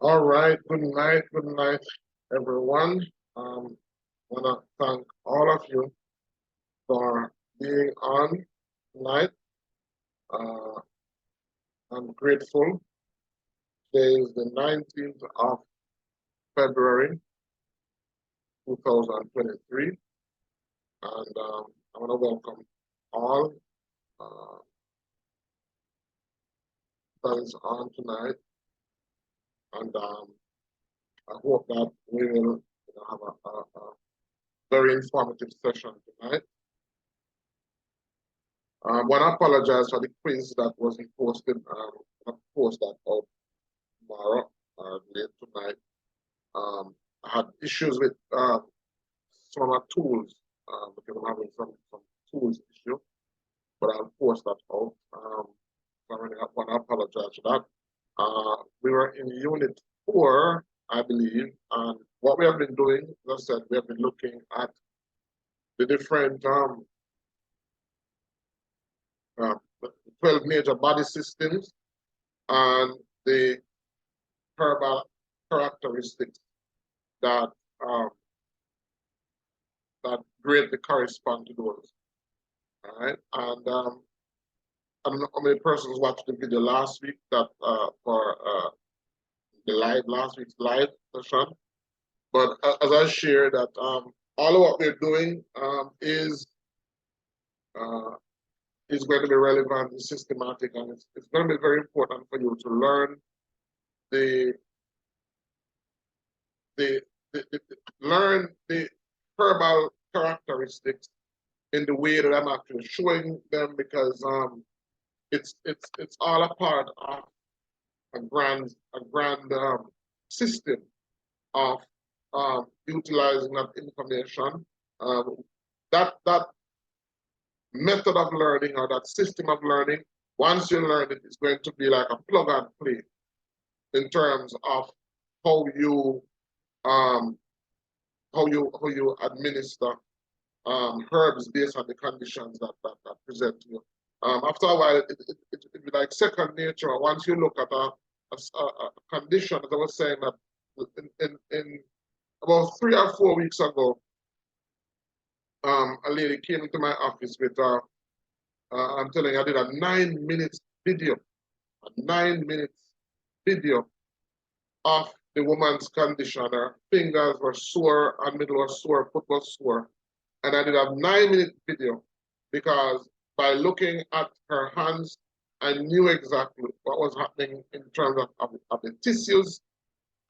All right, good night, everyone. I want to thank all of you for being on tonight. Uh, I'm grateful. Today is the 19th of February, 2023, and I want to welcome all uh, that is on tonight, and I hope that we will have a very informative session tonight. I want to apologize for the quiz that wasn't posted. I'll post that out tomorrow or late tonight. I had issues with some of my tools because I'm having some tools issue, but I'll post that out. I really want to apologize for that. We were in Unit 4, I believe, and what we have been doing, as I said, we have been looking at the different 12 major body systems and the herbal characteristics that that greatly correspond to those. All right, and I don't know how many persons watched the video last week that for the last week's live session, but as I shared that all of what we're doing is going to be relevant and systematic, and it's going to be very important for you to learn the learn the herbal characteristics in the way that I'm actually showing them, because it's all a part of a grand system of utilizing that information. That method of learning, or that system of learning, once you learn it, it's going to be like a plug and play in terms of how you administer herbs based on the conditions that present to you. After a while, it be like second nature. Once you look at a condition, as I was saying, that in about 3 or 4 weeks ago, a lady came into my office with I'm telling you, I did a 9-minute video, a 9 minutes video of the woman's condition. Her fingers were sore, and middle was sore, foot was sore. And I did a 9-minute video because by looking at her hands, I knew exactly what was happening in terms of the tissues,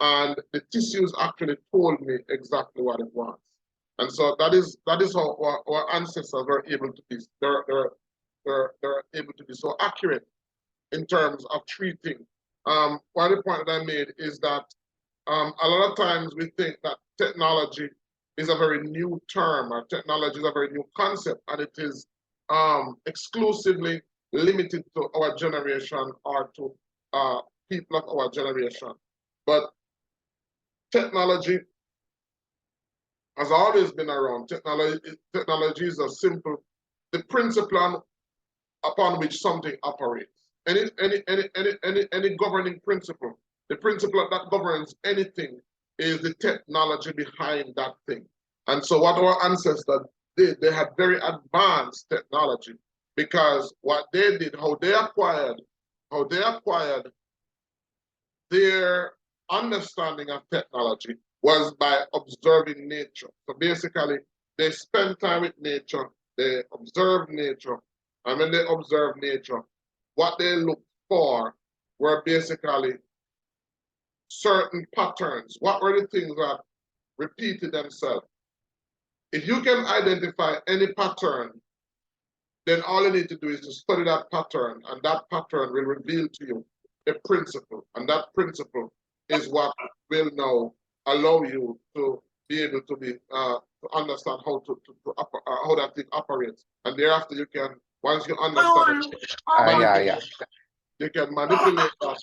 and the tissues actually told me exactly what it was. And so that is how our ancestors were able to be. They're able to be so accurate in terms of treating. One of the points that I made is that a lot of times we think that technology is a very new term, or technology is a very new concept, and it is exclusively limited to our generation or to people of our generation. But technology has always been around. Technology is a simple, the principle upon which something operates. Any governing principle, the principle that governs anything is the technology behind that thing. And so what our ancestors did, they had very advanced technology, because what they did, how they acquired their understanding of technology was by observing nature. So basically, they spend time with nature, they observe nature, and when they observe nature, what they looked for were basically certain patterns. What were the things that repeated themselves? If you can identify any pattern, then all you need to do is to study that pattern, and that pattern will reveal to you a principle, and that principle is what will now allow you to be able to be to understand how how that thing operates, and thereafter you can, once you understand it, you can manipulate that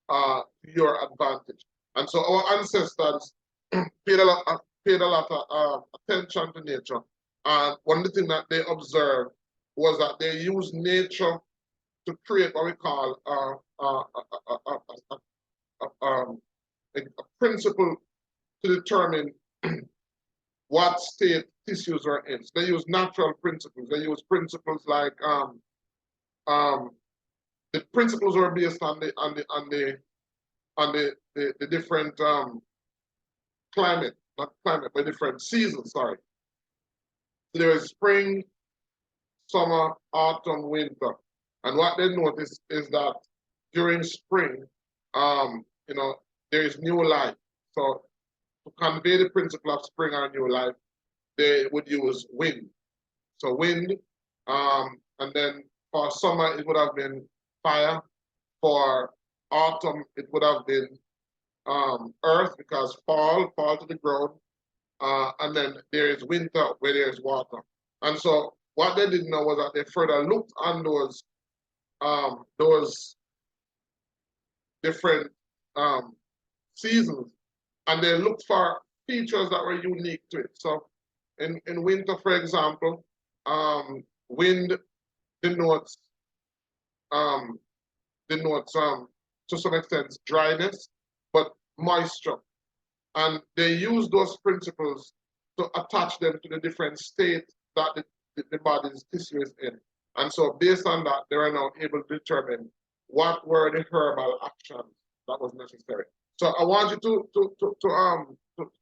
to your advantage. And so our ancestors paid a lot of attention to nature, and one of the things that they observed was that they used nature to create what we call a principle to determine what state tissues are in. So they use natural principles. They use principles like the principles are based on the different climate, not climate, but different seasons. Sorry. So there is spring, summer, autumn, winter, and what they notice is that during spring, you know, there is new life. So to convey the principle of spring or new life, they would use wind. So wind, and then for summer it would have been fire. For autumn it would have been earth, because fall to the ground, and then there is winter where there is water. And so what they didn't know was that they further looked on those different seasons, and they looked for features that were unique to it. So in winter, for example, wind denotes to some extent dryness, but moisture. And they use those principles to attach them to the different state that the body's tissue is in. And so based on that, they are now able to determine what were the herbal actions that was necessary. So I want you to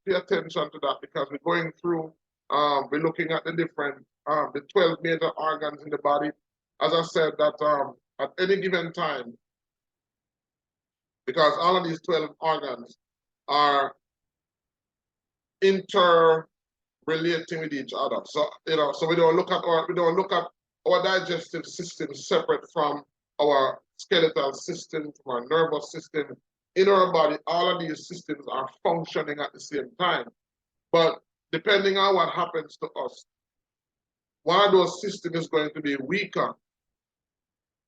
pay attention to that, because we're going through, we're looking at the different, the 12 major organs in the body. As I said, that at any given time, because all of these 12 organs are interrelating with each other. So so we don't look at our digestive system separate from our skeletal system, from our nervous system. In our body, all of these systems are functioning at the same time. But depending on what happens to us, one of those systems is going to be weaker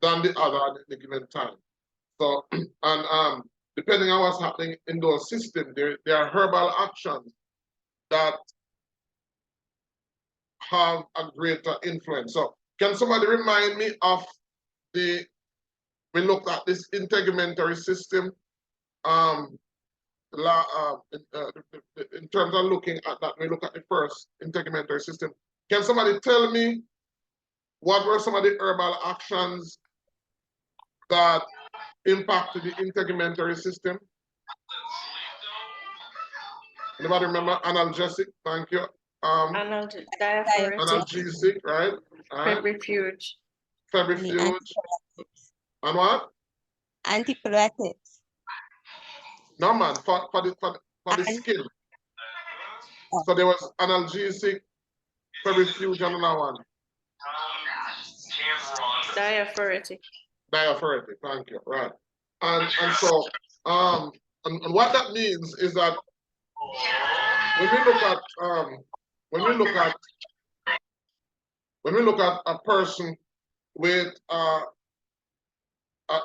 than the other at any given time. So, and depending on what's happening in those systems, there are herbal actions that have a greater influence. So, can somebody remind me of we looked at this integumentary system, in terms of looking at that, we look at the first integumentary system. Can somebody tell me what were some of the herbal actions that impacted the integumentary system? Anybody remember? Analgesic, thank you. Analgesic, right? Febrifuge. Febrifuge. And what? Antibiotics. No, man, for the skin. So there was analgesic, febrifuge, and another one. Diaphoretic. Diaphoretic, thank you. Right. And so and what that means is that when we look at a person with an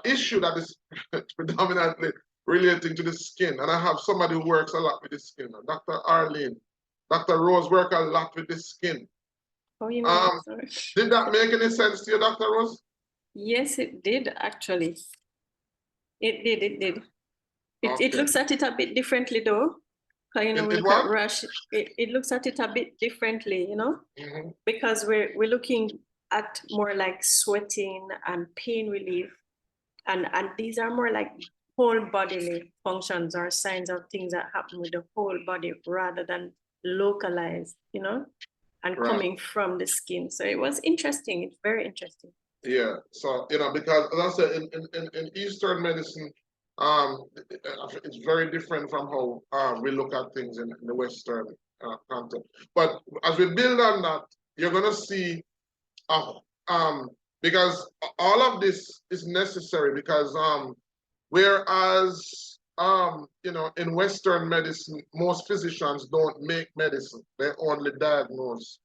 issue that is predominantly relating to the skin, and I have somebody who works a lot with the skin, Dr. Arlene. Dr. Rose work a lot with the skin. Oh, you mean, did that make any sense to you, Dr. Rose? Yes, it did actually. It did. Okay. It looks at it a bit differently though. You know, we look at rash, it looks at it a bit differently, you know, because we're looking at more like sweating and pain relief, and these are more like whole bodily functions or signs of things that happen with the whole body rather than localized, you know, and coming from the skin. So it was interesting. It's very interesting. Yeah. So because as I said, in Eastern medicine, it's very different from how we look at things in the Western context. But as we build on that, you're gonna see, because all of this is necessary, because whereas in Western medicine, most physicians don't make medicine; they only diagnose.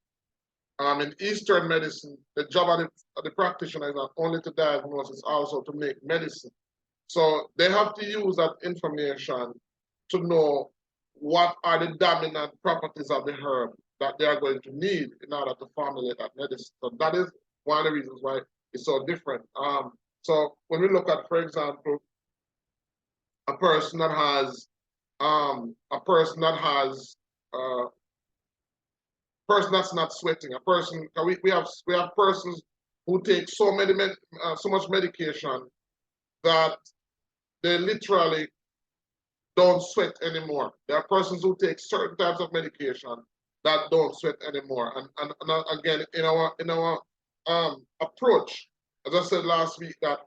In Eastern medicine, the job of the practitioner is not only to diagnose, it's also to make medicine. So they have to use that information to know what are the dominant properties of the herb that they are going to need in order to formulate that medicine. So that is one of the reasons why it's so different. So when we look at, for example, a person that has a person that has person that's not sweating, a person, we have persons who take so much medication that they literally don't sweat anymore. There are persons who take certain types of medication that don't sweat anymore. And again, in our approach, as I said last week, that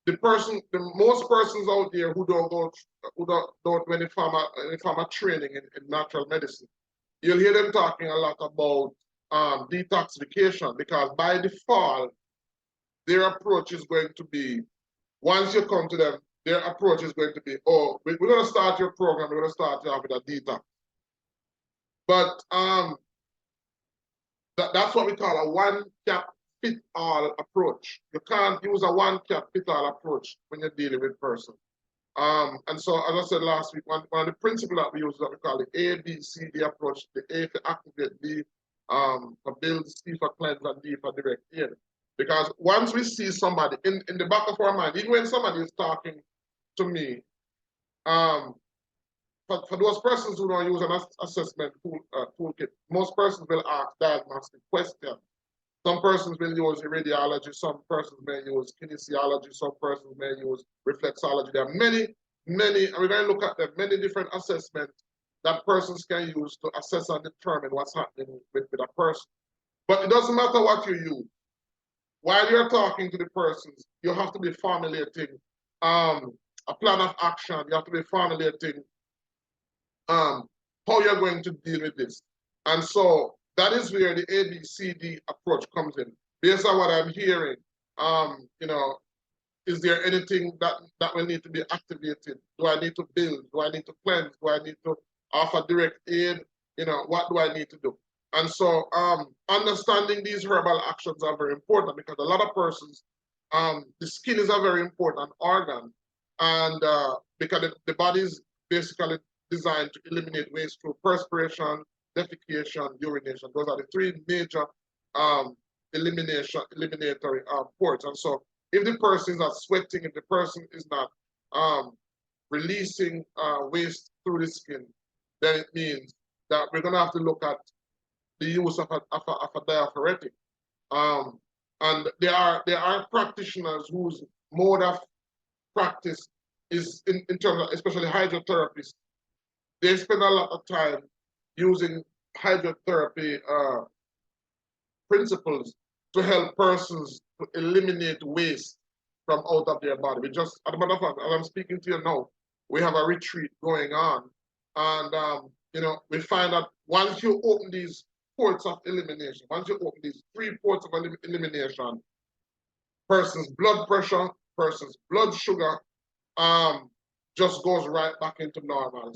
the most persons out there who don't do any pharma training in natural medicine, you'll hear them talking a lot about detoxification, because by default, their approach is going to be, once you come to them, their approach is going to be, oh, we're going to start your program, we're going to start you off with a detox. But that's what we call a one-cap-fit-all approach. You can't use a one-cap-fit-all approach when you're dealing with person. And so, as I said last week, one of the principles that we use that we call the ABCD approach, the A for activate, B for build, C for cleanse, and D for direct aid. Because once we see somebody in the back of our mind, even when somebody is talking to me, for those persons who don't use an assessment toolkit, most persons will ask diagnostic questions. Some persons will use radiology, some persons may use kinesiology, some persons may use reflexology. There are many, and we're going to look at the many different assessments that persons can use to assess and determine what's happening with a person. But it doesn't matter what you use. While you're talking to the persons, you have to be formulating a plan of action. You have to be formulating how you're going to deal with this. And so that is where the ABCD approach comes in. Based on what I'm hearing, is there anything that will need to be activated? Do I need to build? Do I need to cleanse? Do I need to offer direct aid? What do I need to do? And so understanding these herbal actions are very important, because a lot of persons, the skin is a very important organ, and because the body is basically designed to eliminate waste through perspiration, defecation, urination. Those are the three major eliminatory ports. And so if the person is not sweating, if the person is not releasing waste through the skin, then it means that we're going to have to look at the use of a diaphoretic. And there are practitioners whose mode of practice is in terms of, especially hydrotherapists, they spend a lot of time using hydrotherapy principles to help persons to eliminate waste from out of their body. We just, as a matter of fact, as I'm speaking to you now, we have a retreat going on. And, we find that once you open these ports of elimination, once you open these 3 ports of elimination, person's blood pressure, person's blood sugar, just goes right back into normal.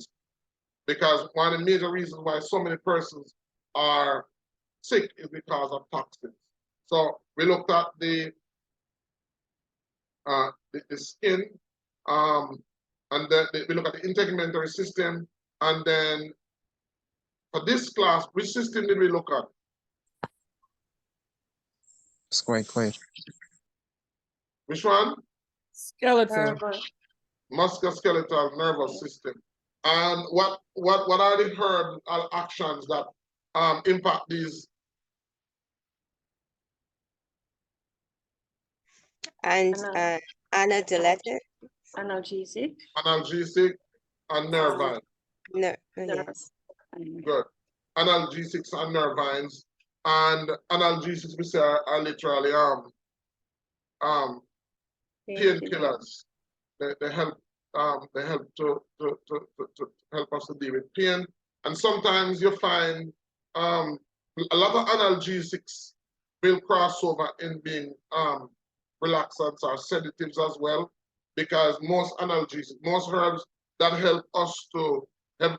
Because one of the major reasons why so many persons are sick is because of toxins. So we looked at the skin, and then we look at the integumentary system, and then for this class, which system did we look at? It's quite. Which one? Skeletal. Musculoskeletal nervous system. And what are the herbal actions that impact these? And analgesic. Analgesic And nervine. No, yes. Good. Analgesics and nervines. And analgesics, we say, are literally painkillers. They help to help us to deal with pain. And sometimes you find a lot of analgesics will cross over in being relaxants or sedatives as well, because most analgesics, most herbs that help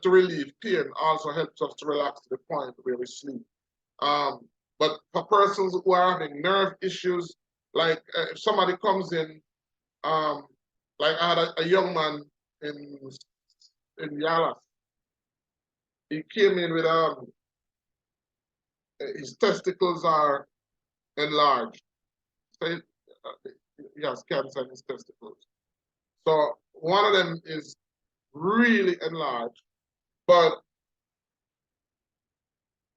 to relieve pain also helps us to relax to the point where we sleep. But for persons who are having nerve issues, like if somebody comes in, like I had a young man in Yala. He came in with his testicles are enlarged. So he has cancer in his testicles. So one of them is really enlarged. But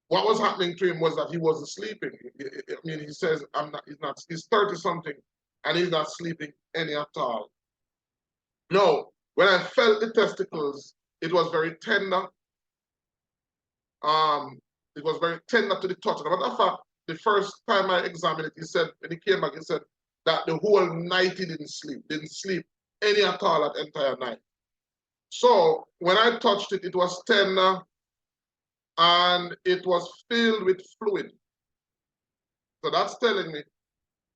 what was happening to him was that he wasn't sleeping. I mean, he says, he's 30 something and he's not sleeping any at all. No, when I felt the testicles, it was very tender. It was very tender to the touch. As a matter of fact, the first time I examined it, he said, when he came back, he said that the whole night he didn't sleep any at all that entire night. So when I touched it, it was tender and it was filled with fluid. So that's telling me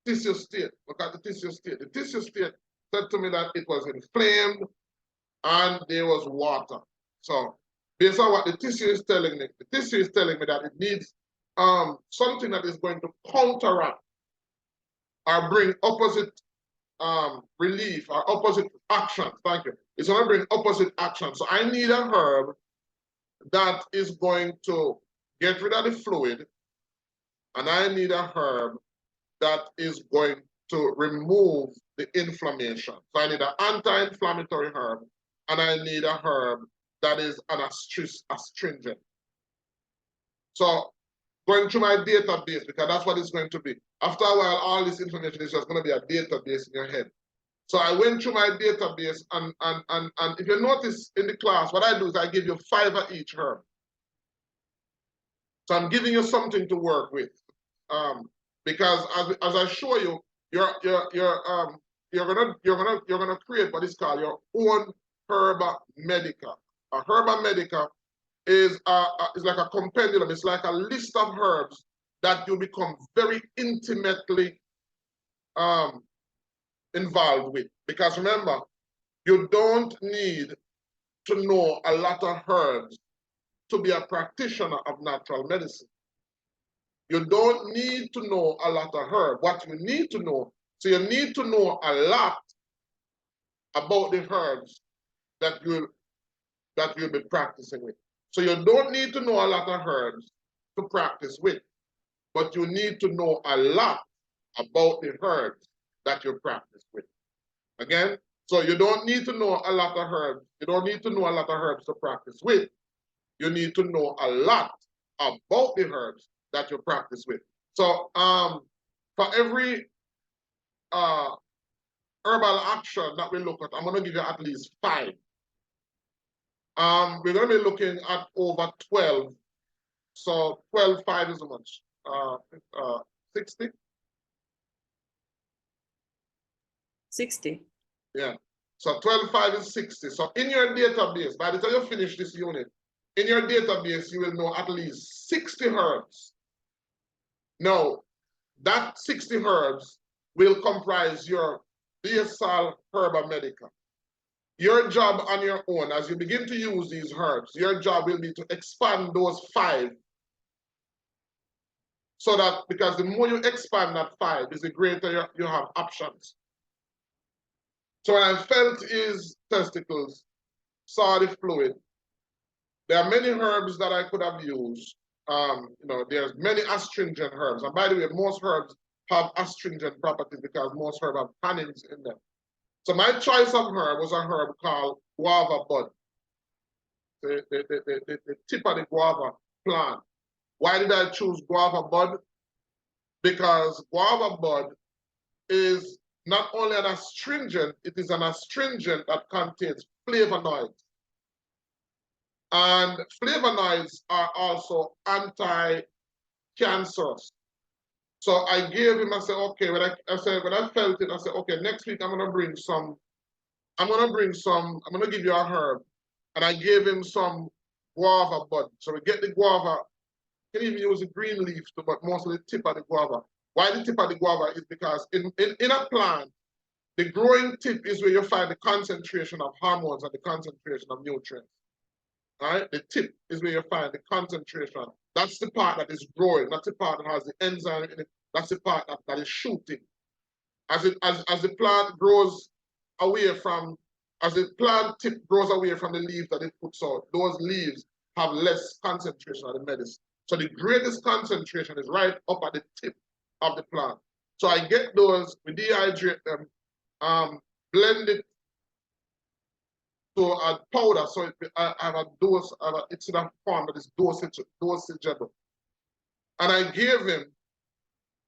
tissue state. Look at the tissue state. The tissue state said to me that it was inflamed and there was water. So based on what the tissue is telling me, the tissue is telling me that it needs something that is going to counteract or bring opposite relief or opposite action. Thank you. It's going to bring opposite action. So I need a herb that is going to get rid of the fluid, and I need a herb that is going to remove the inflammation. So I need an anti-inflammatory herb, and I need a herb that is an astringent. So going through my database, because that's what it's going to be. After a while, all this information is just going to be a database in your head. So I went through my database, and if you notice in the class, what I do is I give you 5 of each herb. So I'm giving you something to work with, because as I show you, you're gonna create what is called your own herba medica. A herba medica is like a compendium. It's like a list of herbs that you become very intimately involved with. Because remember, you don't need to know a lot of herbs to be a practitioner of natural medicine. You don't need to know a lot of herbs. What you need to know, so you need to know a lot about the herbs that you'll be practicing with. So you don't need to know a lot of herbs to practice with, but you need to know a lot about the herbs that you practice with. Again, so you don't need to know a lot of herbs. You don't need to know a lot of herbs to practice with. You need to know a lot about the herbs that you practice with. So for every herbal action that we look at, I'm going to give you at least 5. We're going to be looking at over 12. So 12, 5 is how much? 60? 60. Yeah. So 12, 5 is 60. So in your database, by the time you finish this unit, in your database, you will know at least 60 herbs. Now, that 60 herbs will comprise your basal herba medica. Your job on your own, as you begin to use these herbs, your job will be to expand those 5. So that, because the more you expand that 5, is the greater you have options. So when I felt his testicles, saw the fluid, there are many herbs that I could have used. There's many astringent herbs. And by the way, most herbs have astringent properties because most herbs have tannins in them. So my choice of herb was a herb called guava bud. The tip of the guava plant. Why did I choose guava bud? Because guava bud is not only an astringent, it is an astringent that contains flavonoids. And flavonoids are also anti-cancerous. So I gave him, I said, okay, when I felt it, I said, okay, next week I'm gonna give you a herb. And I gave him some guava bud. So we get the guava, you can even use the green leaf too, but mostly the tip of the guava. Why the tip of the guava is because in a plant, the growing tip is where you find the concentration of hormones and the concentration of nutrients. All right, the tip is where you find the concentration. That's the part that is growing. That's the part that has the enzyme in it. That's the part that is shooting. As the plant grows away from, as the plant tip grows away from the leaves that it puts out, those leaves have less concentration of the medicine. So the greatest concentration is right up at the tip of the plant. So I get those, we dehydrate them, blend it to a powder. So I have a dose, it's in a form that is dosageable. And I gave him,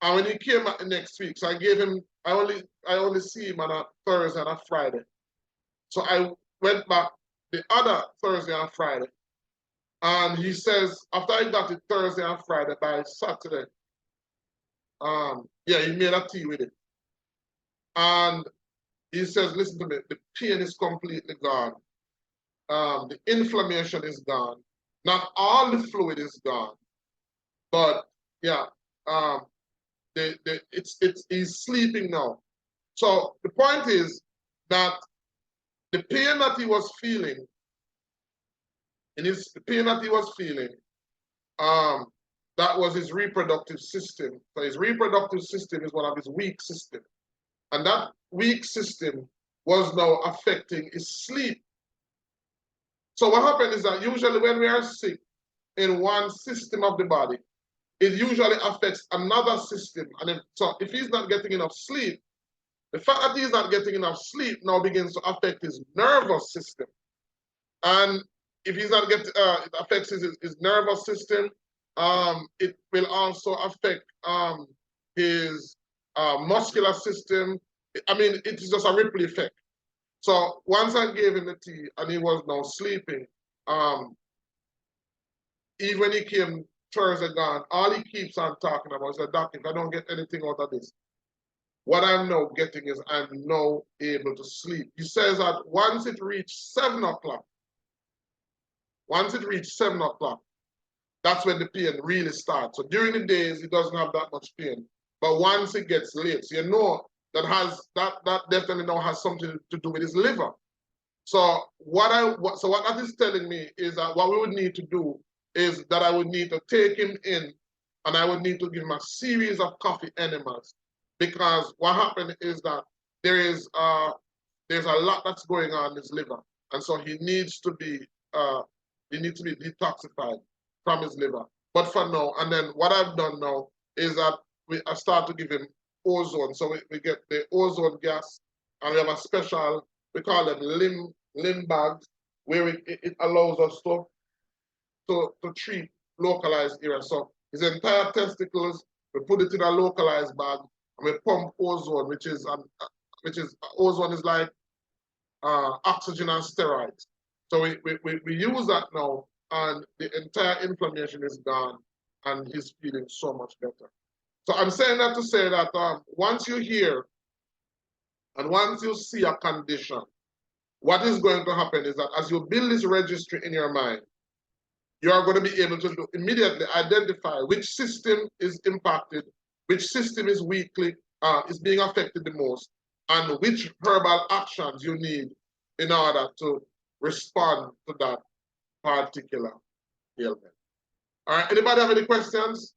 and when he came back the next week, so I gave him, I only see him on a Thursday and a Friday. So I went back the other Thursday and Friday. And he says, after I got it Thursday and Friday, by Saturday, yeah, he made a tea with it. And he says, listen to me, the pain is completely gone. The inflammation is gone. Not all the fluid is gone, but yeah, he's sleeping now. So the point is that the pain that he was feeling, that was his reproductive system. So his reproductive system is one of his weak systems. And that weak system was now affecting his sleep. So what happened is that usually when we are sick in one system of the body, it usually affects another system. And so if he's not getting enough sleep, the fact that he's not getting enough sleep now begins to affect his nervous system. And if he's not getting, it affects his nervous system. It will also affect his muscular system. I mean, it's just a ripple effect. So once I gave him the tea and he was now sleeping, even when he came Thursday gone, all he keeps on talking about is that, Doc, if I don't get anything out of this, what I'm now getting is I'm now able to sleep. He says that once it reached 7 o'clock, that's when the pain really starts. So during the days, he doesn't have that much pain. But once it gets late, so you know that definitely now has something to do with his liver. So what that is telling me is that what we would need to do is that I would need to take him in and I would need to give him a series of coffee enemas, because what happened is that there's a lot that's going on in his liver, and so he needs to be detoxified from his liver. But for now, and then what I've done now is that I start to give him ozone. So we get the ozone gas, and we have a special, we call them limb bags, where it allows us to treat localized areas. So his entire testicles, we put it in a localized bag, and we pump ozone, which is ozone is like oxygen and steroids. So we use that now, and the entire inflammation is gone, and he's feeling so much better. So I'm saying that to say that once you hear and once you see a condition, what is going to happen is that as you build this registry in your mind, you are going to be able to immediately identify which system is impacted, which system is is being affected the most, and which herbal actions you need in order to respond to that particular ailment. All right, anybody have any questions?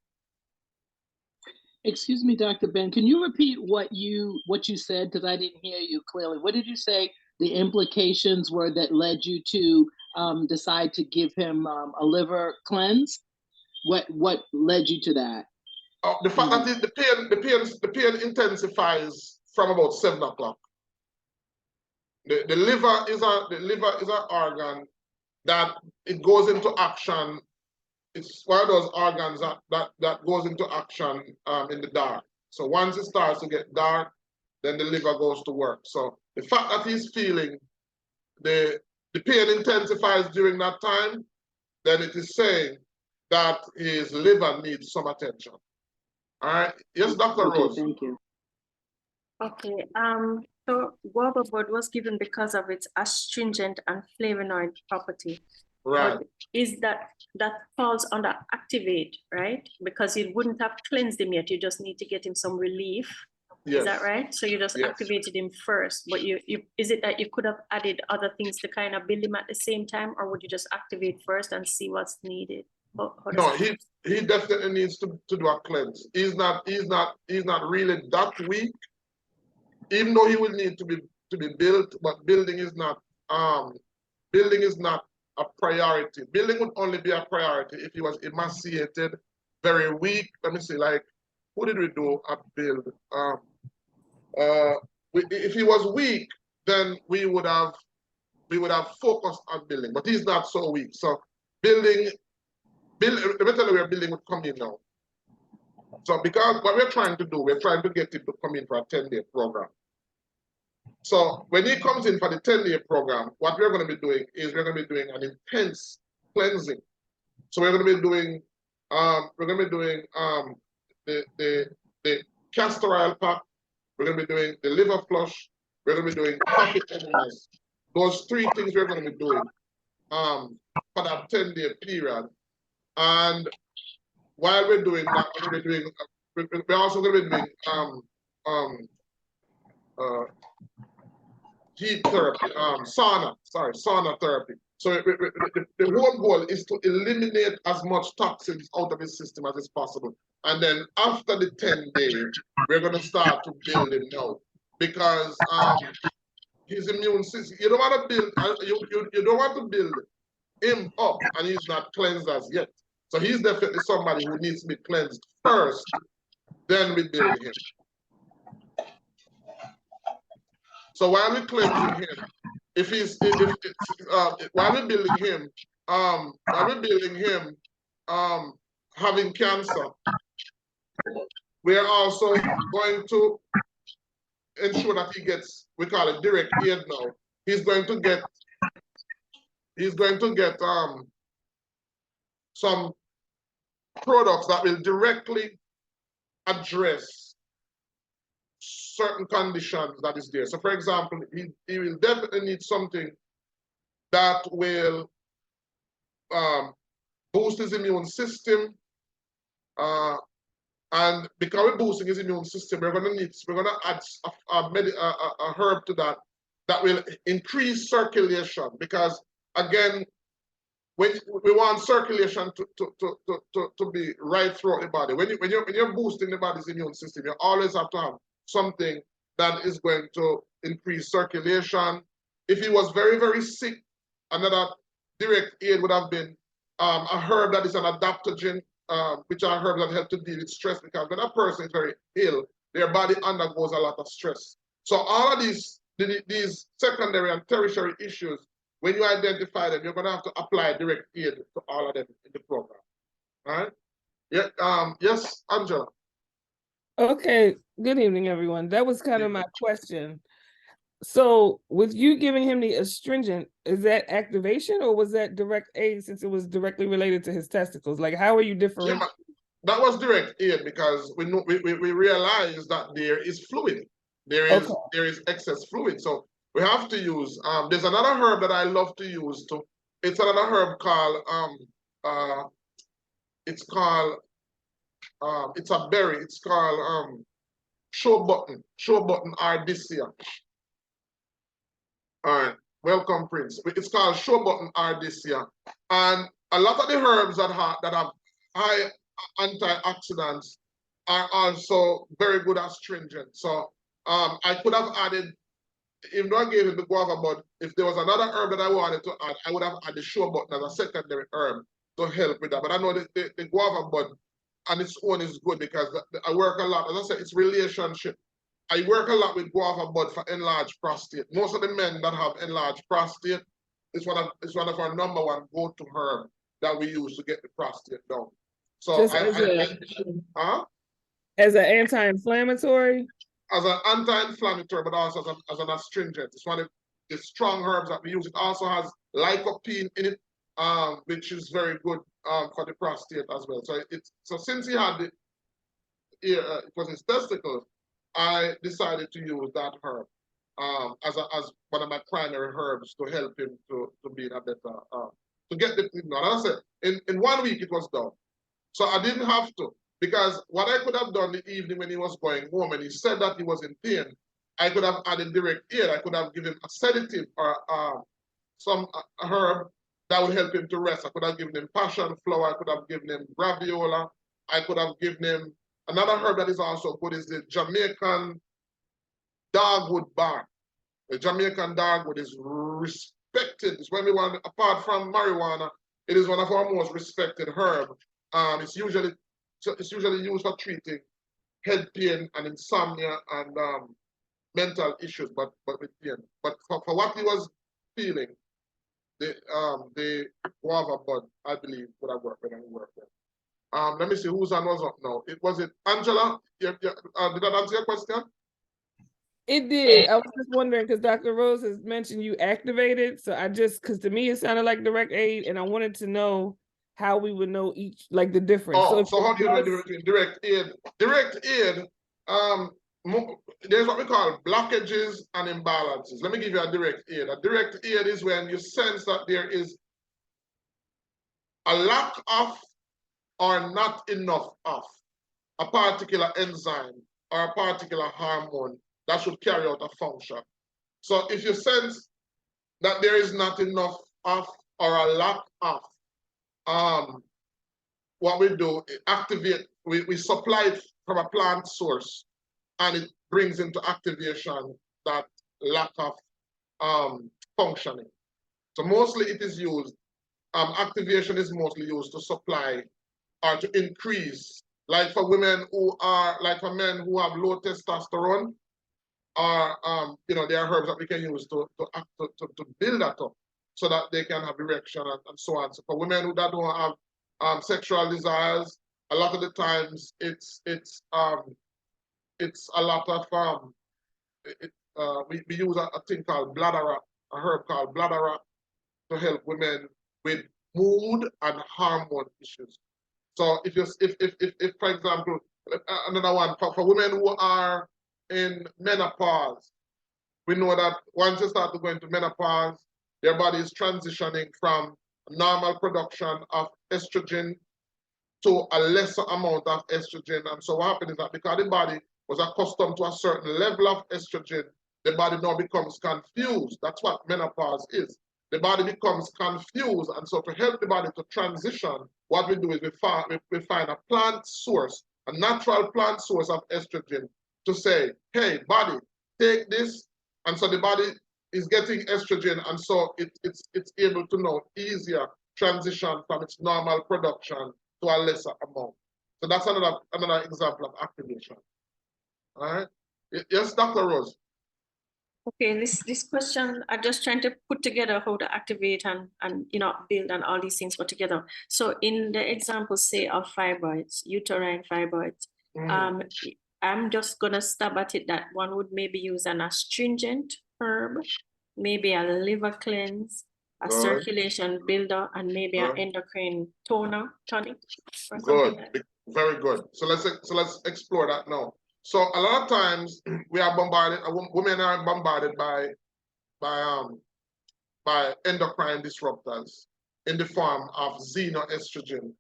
Excuse me, Dr. Ben, can you repeat what you said, because I didn't hear you clearly. What did you say the implications were that led you to decide to give him a liver cleanse? What led you to that? The fact that the pain intensifies from about 7 o'clock. The liver is an organ that it goes into action. It's one of those organs that goes into action in the dark. So once it starts to get dark, then the liver goes to work. So the fact that he's feeling the pain intensifies during that time, then it is saying that his liver needs some attention. All right. Yes, Dr. Okay, Rose. thank you. Okay. So guava bud was given because of its astringent and flavonoid property. Right. But is that falls under activate, right? Because you wouldn't have cleansed him yet. You just need to get him some relief. Yes. Is that right? So you just activated him first, but is it that you could have added other things to kind of build him at the same time, or would you just activate first and see what's needed? No, he definitely needs to do a cleanse. He's not really that weak, even though he will need to be built, but building is not a priority. Building would only be a priority if he was emaciated, very weak. Let me see, like, who did we do a build? If he was weak, then we would have we would have focused on building, but he's not so weak. So let me tell you where building would come in now. So because what we're trying to do, we're trying to get him to come in for a 10-day program. So when he comes in for the 10-day program, what we're going to be doing is we're going to be doing an intense cleansing. So we're going to be doing the castor oil pack. We're going to be doing the liver flush. We're going to be doing coffee enemas. Those 3 things we're going to be doing for that 10-day period. And while we're doing that, we're also going to be doing heat therapy, sauna therapy. So the whole goal is to eliminate as much toxins out of his system as is possible. And then after the 10 days, we're going to start to build him now. Because his immune system, you don't want to build, you don't want to build him up and he's not cleansed as yet. So he's definitely somebody who needs to be cleansed first, then we build him. So while we're cleansing him, while we're building him, having cancer, we are also going to ensure that he gets, we call it direct aid now. He's going to get some products that will directly address certain conditions that is there. So for example, he will definitely need something that will boost his immune system. And because we're boosting his immune system, we're gonna add a herb to that will increase circulation. Because again, when we want circulation to be right throughout the body. When you're boosting the body's immune system, you always have to have something that is going to increase circulation. If he was very, very sick, another direct aid would have been a herb that is an adaptogen, which are herbs that help to deal with stress, because when a person is very ill, their body undergoes a lot of stress. So all of these secondary and tertiary issues, when you identify them, you're going to have to apply direct aid to all of them in the program. All right? Yeah. Yes, Angela. Okay. Good evening, everyone. That was kind of my question. So with you giving him the astringent, is that activation or was that direct aid since it was directly related to his testicles? Like, how are you different? Yeah, that was direct aid because we realized that there is fluid. There is excess fluid. So we have to use, there's another herb that I love to use too. It's another herb called, it's a berry. It's called show button ardisia. All right, welcome, Prince. It's called show button ardisia, and a lot of the herbs that have high antioxidants are also very good astringent. So I could have added, even though I gave him the guava bud, if there was another herb that I wanted to add, I would have added the show button as a secondary herb to help with that. But I know the guava bud on its own is good because I work a lot. As I said, it's relationship. I work a lot with guava bud for enlarged prostate. Most of the men that have enlarged prostate, it's one of our #1 go-to herb that we use to get the prostate down. So as an anti-inflammatory? As an anti-inflammatory, but also as an astringent. It's one of the strong herbs that we use. It also has lycopene in it, which is very good for the prostate as well. So since he had it was his testicles, I decided to use that herb as one of my primary herbs to help him to be in a better, to get the thing done. As I said, in 1 week it was done. So I didn't have to, because what I could have done the evening when he was going home and he said that he was in pain, I could have added direct aid. I could have given him a sedative or a herb that would help him to rest. I could have given him passion flower. I could have given him graviola. I could have given him another herb that is also good is the Jamaican dogwood bark. The Jamaican dogwood is respected. It's when we want, apart from marijuana, it is one of our most respected herbs. It's usually used for treating head pain and insomnia and mental issues, but with pain. But for what he was peeling, the guava bud, I believe, would have worked better than work there. Let me see whose hand was up now. Was it Angela? Did that answer your question? It did. I was just wondering because Dr. Rose has mentioned you activated. So because to me it sounded like direct aid, and I wanted to know how we would know each, like the difference. Oh, so how do you know the difference between direct aid? Direct aid, there's what we call blockages and imbalances. Let me give you a direct aid. A direct aid is when you sense that there is a lack of or not enough of a particular enzyme or a particular hormone that should carry out a function. So if you sense that there is not enough of or a lack of, what we do, we supply it from a plant source, and it brings into activation that lack of functioning. So mostly it is used, activation is mostly used to supply or to increase, like for women who are, like for men who have low testosterone, or there are herbs that we can use to build that up so that they can have erection and so on. So for women who don't have sexual desires, a lot of the times it's a lot of we use a thing called bladderwrack, a herb called bladderwrack, to help women with mood and hormone issues. So if for example, another one for women who are in menopause, we know that once they start to go into menopause, their body is transitioning from normal production of estrogen to a lesser amount of estrogen. And so what happens is that because the body was accustomed to a certain level of estrogen, the body now becomes confused. That's what menopause is. The body becomes confused. And so to help the body to transition, what we do is we find a plant source, a natural plant source of estrogen, to say, hey, body, take this. And so the body is getting estrogen, and so it's able to now easier transition from its normal production to a lesser amount. So that's another example of activation. All right. Yes, Dr. Rose. Okay, this question, I'm just trying to put together how to activate and build and all these things put together. So in the example, say, of fibroids, uterine fibroids, I'm just gonna stab at it that one would maybe use an astringent herb, maybe a liver cleanse, a circulation builder, and maybe an endocrine tonic or something like that. Very good. So let's explore that now. So a lot of times we are bombarded, women are bombarded by endocrine disruptors in the form of xenoestrogen.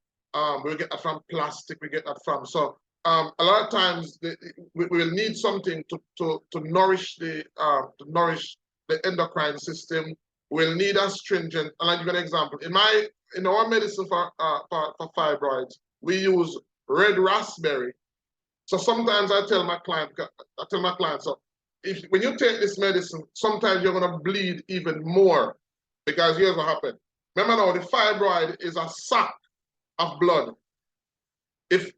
We get that from plastic, we get that from, so a lot of times we will need something to nourish the endocrine system. We'll need astringent. And I'll give you an example. In our medicine for fibroids, we use red raspberry. So sometimes I tell my clients, so when you take this medicine, sometimes you're gonna bleed even more, because here's what happened. Remember now, the fibroid is a sac of blood. If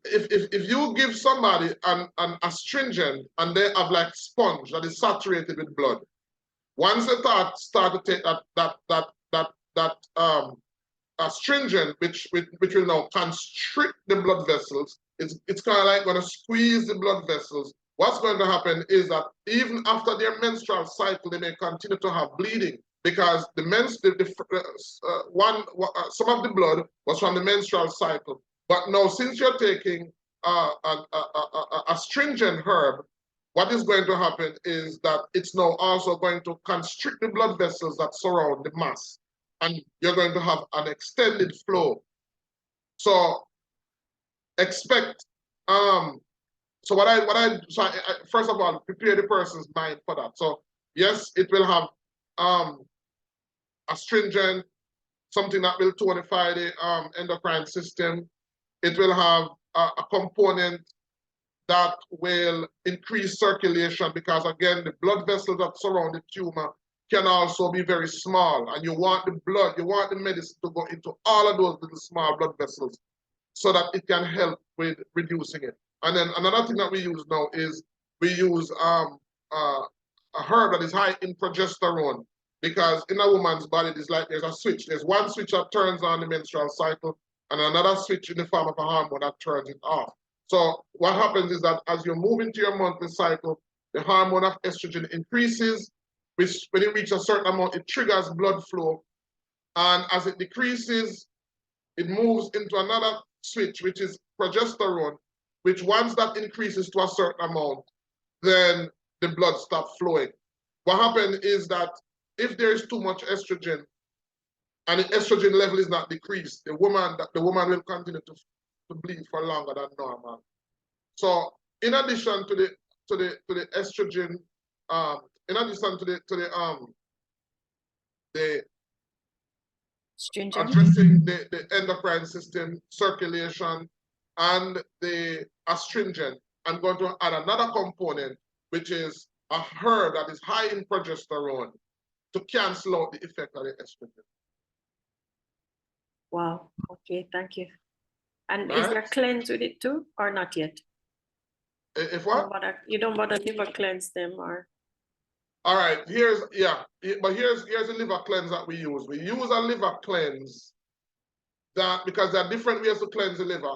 you give somebody an astringent and they have like sponge that is saturated with blood, once they start to take that astringent, which will now constrict the blood vessels, it's kind of like going to squeeze the blood vessels. What's going to happen is that even after their menstrual cycle, they may continue to have bleeding, because some of the blood was from the menstrual cycle. But now, since you're taking a astringent herb, what is going to happen is that it's now also going to constrict the blood vessels that surround the mass, and you're going to have an extended flow. So expect, so first of all, prepare the person's mind for that. So yes, it will have astringent, something that will tonify the endocrine system. It will have a component that will increase circulation, because again, the blood vessels that surround the tumor can also be very small, and you want the medicine to go into all of those little small blood vessels so that it can help with reducing it. And then another thing that we use now is we use a herb that is high in progesterone. because in a woman's body, there's a switch. There's one switch that turns on the menstrual cycle and another switch in the form of a hormone that turns it off. So what happens is that as you move into your monthly cycle, the hormone of estrogen increases, which when it reaches a certain amount, it triggers blood flow. And as it decreases, it moves into another switch, which is progesterone, which once that increases to a certain amount, then the blood stops flowing. What happens is that if there is too much estrogen and the estrogen level is not decreased, the woman will continue to bleed for longer than normal. So in addition to the estrogen, in addition to the Stringent. addressing the endocrine system, circulation, and the astringent, I'm going to add another component, which is a herb that is high in progesterone to cancel out the effect of the estrogen. Wow. Okay, thank you. And Right. is there cleanse with it too, or not yet? If what? You don't bother liver cleanse them, or? All right, but here's a liver cleanse that we use. We use a liver cleanse that, because there are different ways to cleanse the liver.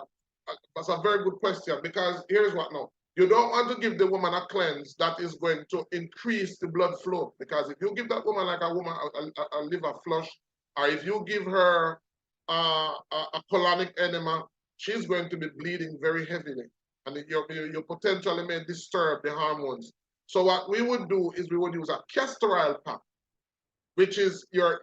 That's a very good question, because here's what now. You don't want to give the woman a cleanse that is going to increase the blood flow, because if you give that woman like a liver flush, or if you give her a colonic enema, she's going to be bleeding very heavily, and you potentially may disturb the hormones. So what we would do is we would use a castor oil pack, which is you're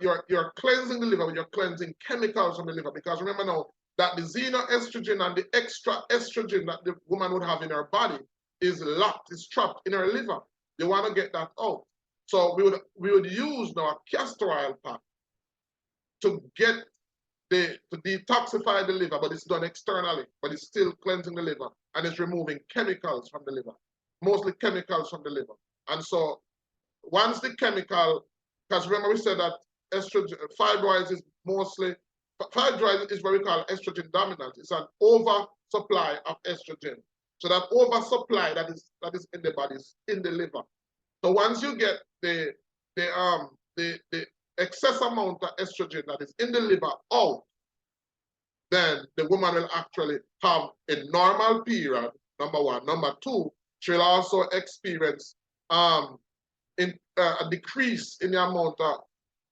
cleansing the liver, you're cleansing chemicals from the liver, because remember now that the xenoestrogen and the extra estrogen that the woman would have in her body is locked, is trapped in her liver. You want to get that out. So we would use now a castor oil pack to detoxify the liver, but it's done externally, but it's still cleansing the liver, and it's removing chemicals from the liver, mostly chemicals from the liver. And so once the chemical, because remember we said that estrogen, fibroids is mostly, fibroids is what we call estrogen dominant. It's an oversupply of estrogen. So that oversupply that is in the body is in the liver. So once you get the excess amount of estrogen that is in the liver out, then the woman will actually have a normal period, number one. Number two, she'll also experience a decrease in the amount of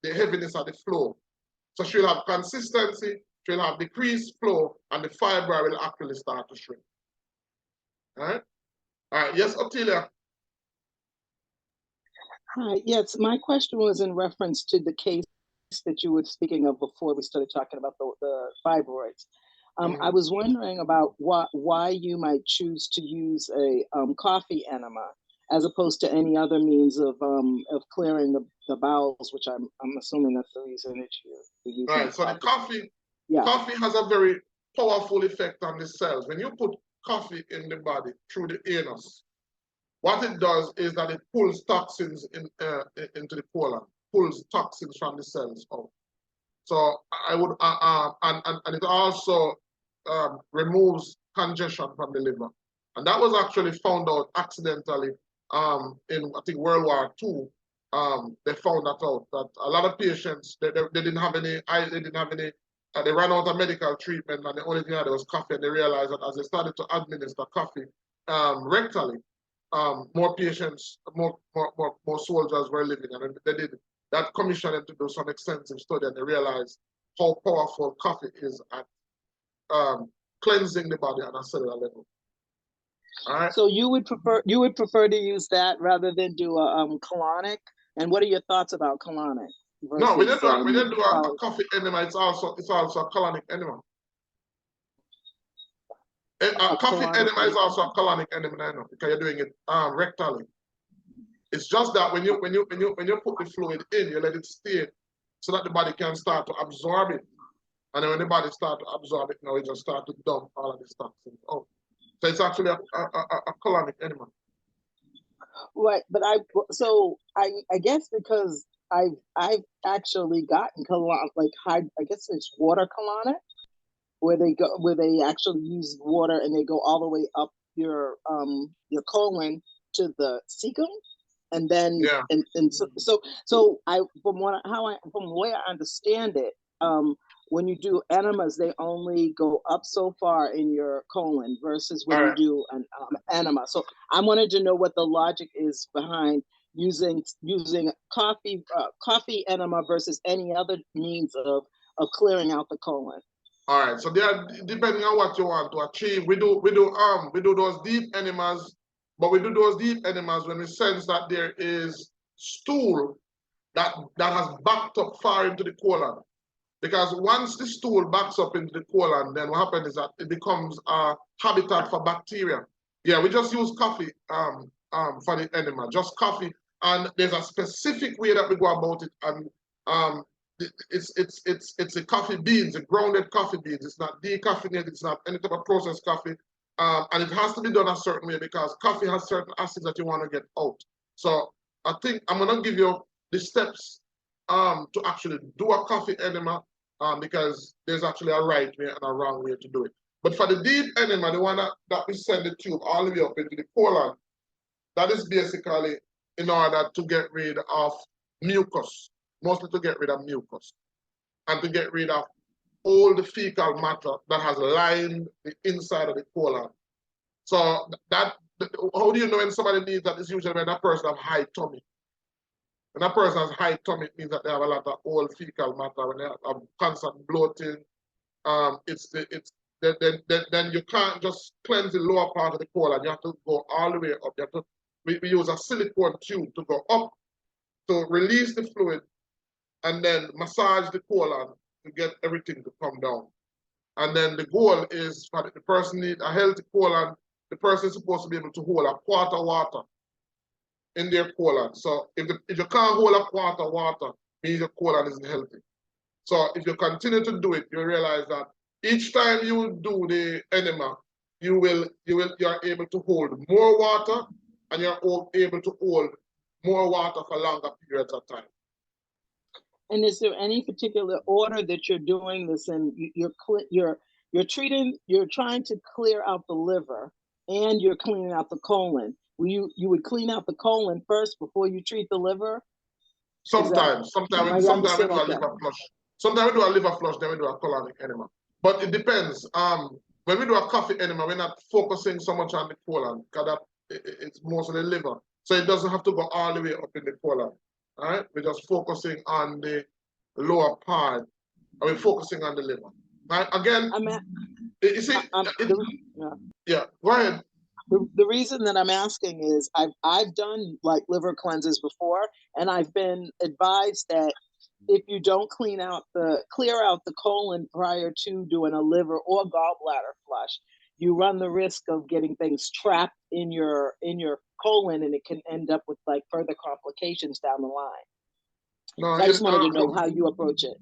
the heaviness of the flow. So she'll have consistency, she'll have decreased flow, and the fibroid will actually start to shrink. All right? All right, yes, Otelia. Hi, yes, my question was in reference to the case that you were speaking of before we started talking about the fibroids. I was wondering about why you might choose to use a coffee enema as opposed to any other means of clearing the bowels, which I'm assuming that's the reason that you're using. Right. So the coffee has a very powerful effect on the cells. When you put coffee in the body through the anus, what it does is that it pulls toxins into the colon, pulls toxins from the cells out. So I would and it also removes congestion from the liver, and that was actually found out accidentally in I think World War II. They found that out, that a lot of patients they didn't have any they ran out of medical treatment, and the only thing they had was coffee, and they realized that as they started to administer coffee rectally, more patients, more soldiers were living, and they did that commission them to do some extensive study, and they realized how powerful coffee is at cleansing the body at a cellular level. All right. So you would prefer to use that rather than do a colonic? And what are your thoughts about colonic? No, we didn't do a coffee enema. It's also a colonic enema. A coffee enema is also a colonic enema because you're doing it rectally. It's just that when you put the fluid in, you let it stay so that the body can start to absorb it. And then when the body starts to absorb it, now it just starts to dump all of this toxins out. So it's actually a colonic enema. Right, but I guess because I've actually gotten colonic, like I guess it's water colonic, where they actually use water and they go all the way up your colon to the cecum. and then Yeah. and so I from where I understand it, when you do enemas, they only go up so far in your colon versus when you do an enema. So I wanted to know what the logic is behind using coffee enema versus any other means of clearing out the colon. All right. So they are depending on what you want to achieve. We do those deep enemas, but we do those deep enemas when we sense that there is stool that has backed up far into the colon. Because once the stool backs up into the colon, then what happens is that it becomes a habitat for bacteria. Yeah, we just use coffee for the enema, just coffee. And there's a specific way that we go about it. And it's the coffee beans, the grounded coffee beans. It's not decaffeinated, it's not any type of processed coffee. And it has to be done a certain way because coffee has certain acids that you want to get out. So I think I'm gonna give you the steps to actually do a coffee enema because there's actually a right way and a wrong way to do it. But for the deep enema, the one that we send the tube all the way up into the colon, that is basically in order to get rid of mucus, mostly to get rid of mucus and to get rid of all the fecal matter that has lined the inside of the colon. So how do you know when somebody needs that? It's usually when that person has high tummy. When a person has high tummy, it means that they have a lot of old fecal matter. When they have constant bloating, then you can't just cleanse the lower part of the colon. You have to go all the way up. You have to, we use a silicone tube to go up to release the fluid and then massage the colon to get everything to come down. And then the goal is for the person need a healthy colon. The person is supposed to be able to hold a quart of water in their colon. So if you can't hold a quart of water, means your colon isn't healthy. So if you continue to do it, you realize that each time you do the enema, you're able to hold more water and you're able to hold more water for longer periods of time. And is there any particular order that you're doing this in? You're trying to clear out the liver and you're cleaning out the colon. You would clean out the colon first before you treat the liver? Sometimes we do a liver flush. Sometimes we do a liver flush, then we do a colonic enema. But it depends. When we do a coffee enema, we're not focusing so much on the colon because it's mostly the liver. So it doesn't have to go all the way up in the colon. All right? We're just focusing on the lower part. And we're focusing on the liver. Right? Again, you see, yeah, go ahead. The reason that I'm asking is I've done like liver cleanses before, and I've been advised that if you don't clear out the colon prior to doing a liver or gallbladder flush, you run the risk of getting things trapped in your colon, and it can end up with like further complications down the line. No, so I just wanted to know how you approach it.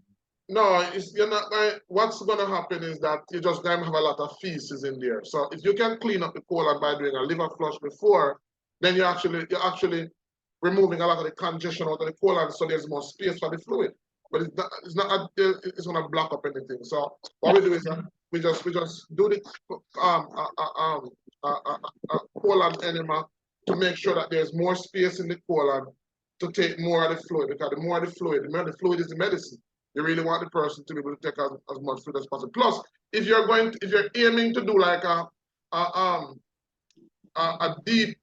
No, you're not. What's going to happen is that you just going to have a lot of feces in there. So if you can clean up the colon by doing a liver flush before, then you're actually removing a lot of the congestion out of the colon, so there's more space for the fluid. But it's not going to block up anything. So what we do is we just do the colon enema to make sure that there's more space in the colon to take more of the fluid, because the more the fluid is the medicine. You really want the person to be able to take as much fluid as possible. Plus, if you're aiming to do like a deep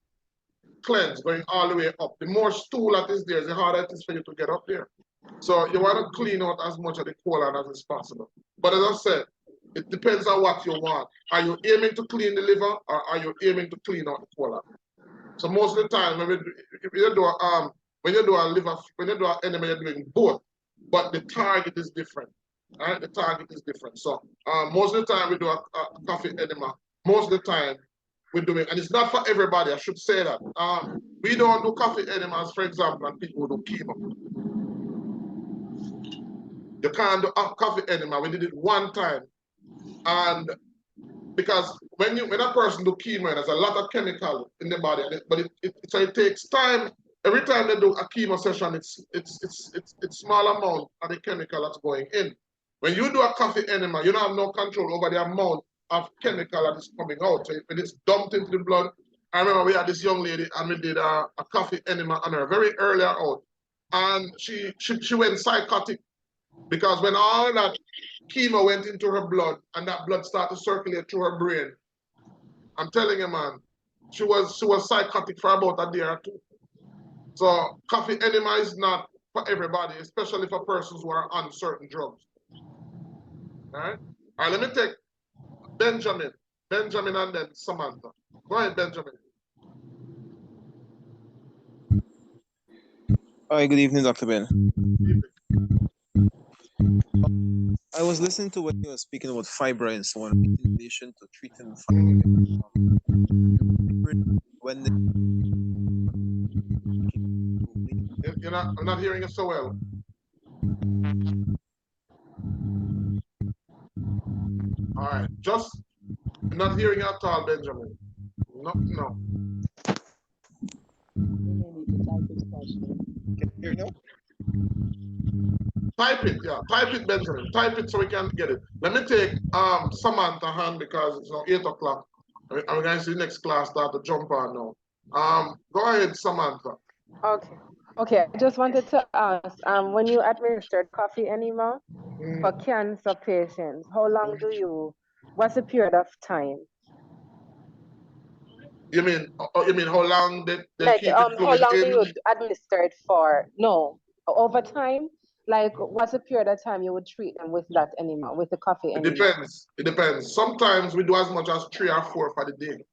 cleanse going all the way up, the more stool that is there, the harder it is for you to get up there. So you want to clean out as much of the colon as is possible. But as I said, it depends on what you want. Are you aiming to clean the liver, or are you aiming to clean out the colon? So most of the time, when you do an enema, you're doing both. But the target is different. Right? The target is different. So most of the time we do a coffee enema. Most of the time we do it, and it's not for everybody. I should say that. We don't do coffee enemas, for example, on people who do chemo. You can't do a coffee enema. We did it one time, and because when a person do chemo, there's a lot of chemical in the body, but it takes time. Every time they do a chemo session, it's small amount of the chemical that's going in. When you do a coffee enema, you don't have no control over the amount of chemical that is coming out. So when it's dumped into the blood I remember we had this young lady and we did a coffee enema on her very early out. And she went psychotic because when all that chemo went into her blood and that blood started to circulate through her brain, I'm telling you, man, she was psychotic for about a day or two. So coffee enema is not for everybody, especially for persons who are on certain drugs. All right, let me take Benjamin and then Samantha. Go ahead, Benjamin. Hi, good evening, Dr. Ben. I was listening to when you were speaking about fibroids and so on in relation to treating fibroids. When I'm not hearing you so well. All right, I'm not hearing you at all, Benjamin. No. You may need to type this question. Can you hear me now? Type it, yeah. Type it, Benjamin. Type it so we can get it. Let me take Samantha hand because it's now 8 o'clock. I'm going to see the next class start to jump on now. Go ahead, Samantha. Okay. I just wanted to ask, when you administered coffee enema for cancer patients, how long what's the period of time? You mean how long they Like, keep it how going long do in? you administer it for? No, over time? Like, what's the period of time you would treat them with that enema, with the coffee It enema? depends. Sometimes we do as much as 3 or 4 for the day.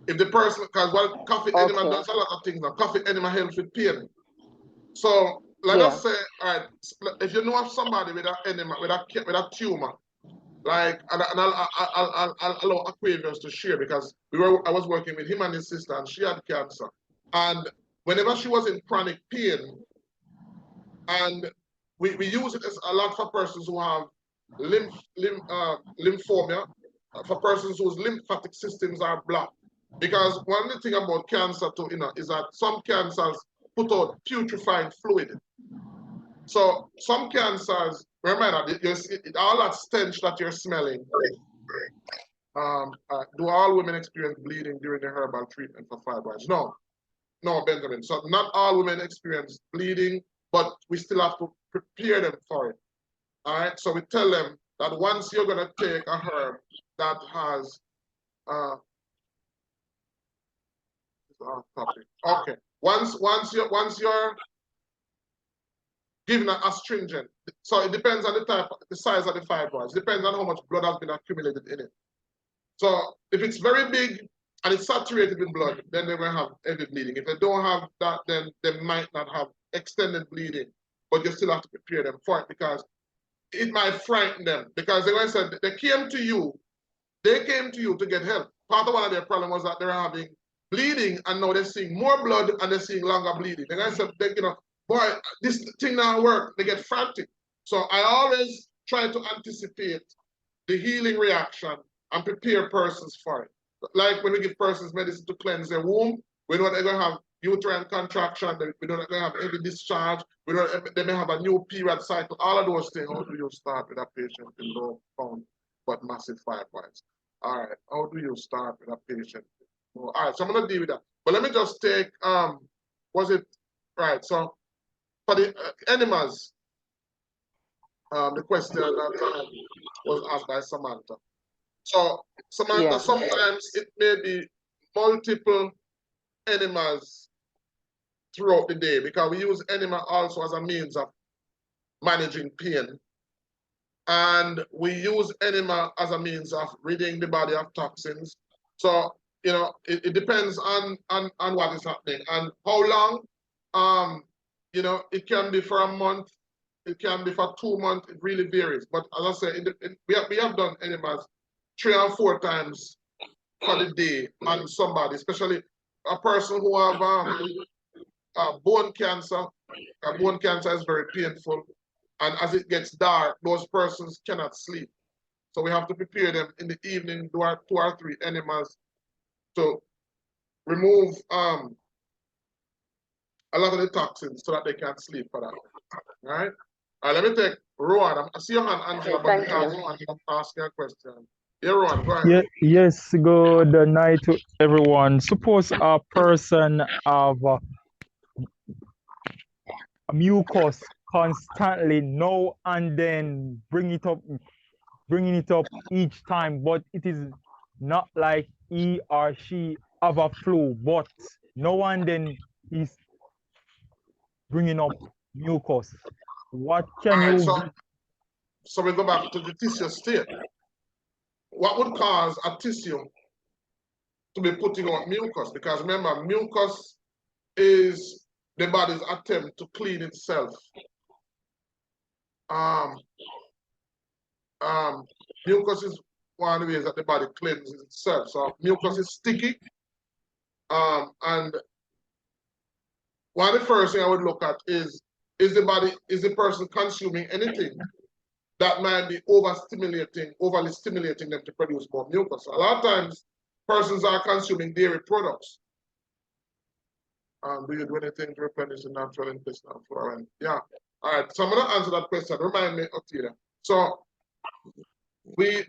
If the person, because what coffee enema does a lot of things. Now, coffee enema helps with pain. So let us say, all right, if you know of somebody with an enema, with a tumor, like, and I'll allow Aquarius to share because I was working with him and his sister, and she had cancer, and whenever she was in chronic pain, and we use it as a lot for persons who have lymphomia, for persons whose lymphatic systems are blocked. Because one thing about cancer too, is that some cancers put out putrefied fluid. So some cancers, remember that all that stench that you're smelling. Do all women experience bleeding during the herbal treatment for fibroids? No, Benjamin. So not all women experience bleeding, but we still have to prepare them for it. All right. So we tell them that once you're gonna take a herb that has okay. Once you're given an astringent, so it depends on the size of the fibroids. Depends on how much blood has been accumulated in it. So if it's very big and it's saturated with blood, then they will have heavy bleeding. If they don't have that, then they might not have extended bleeding, but you still have to prepare them for it because it might frighten them. Because they were said they came to you to get help. Part of one of their problem was that they were having bleeding, and now they're seeing more blood and they're seeing longer bleeding. The guy said, boy, this thing now work. They get frantic. So I always try to anticipate the healing reaction and prepare persons for it. Like when we give persons medicine to cleanse their womb, we know they're going to have uterine contraction, we know they're going to have heavy discharge, we know they may have a new period cycle, all of those things. How do you start with a patient with low count but massive fibroids? All right, how do you start with a patient? All right, so I'm going to deal with that. But let me just take, so for the enemas, the question that was asked by Samantha. So, Samantha, sometimes it may be multiple enemas throughout the day because we use enema also as a means of managing pain. And we use enema as a means of ridding the body of toxins. So, it depends on what is happening and how long. It can be for a month, it can be for 2 months, it really varies. But as I said, we have done enemas 3 or 4 times for the day on somebody, especially a person who have bone cancer. Bone cancer is very painful, and as it gets dark, those persons cannot sleep. So we have to prepare them in the evening, do 2 or 3 enemas to remove a lot of the toxins so that they can sleep for that. All right. Let me take Rowan. I see your hand, Angela, but Rowan, I'm asking a question. Ron, go ahead. Yes, good night to everyone. Suppose a person have a mucus constantly now and then bringing it up each time, but it is not like he or she have a flu, but no and then is bringing up mucus. What can All right, you so we go back to the tissue state. What would cause a tissue to be putting out mucus? Because remember, mucus is the body's attempt to clean itself. Mucus is one of the ways that the body cleanses itself. So mucus is sticky. And one of the first thing I would look at is the person consuming anything that might be overly stimulating them to produce more mucus. A lot of times, persons are consuming dairy products. Do you do anything to replenish the natural intestinal flora? Yeah. All right. So I'm going to answer that question. Remind me, Otila. So we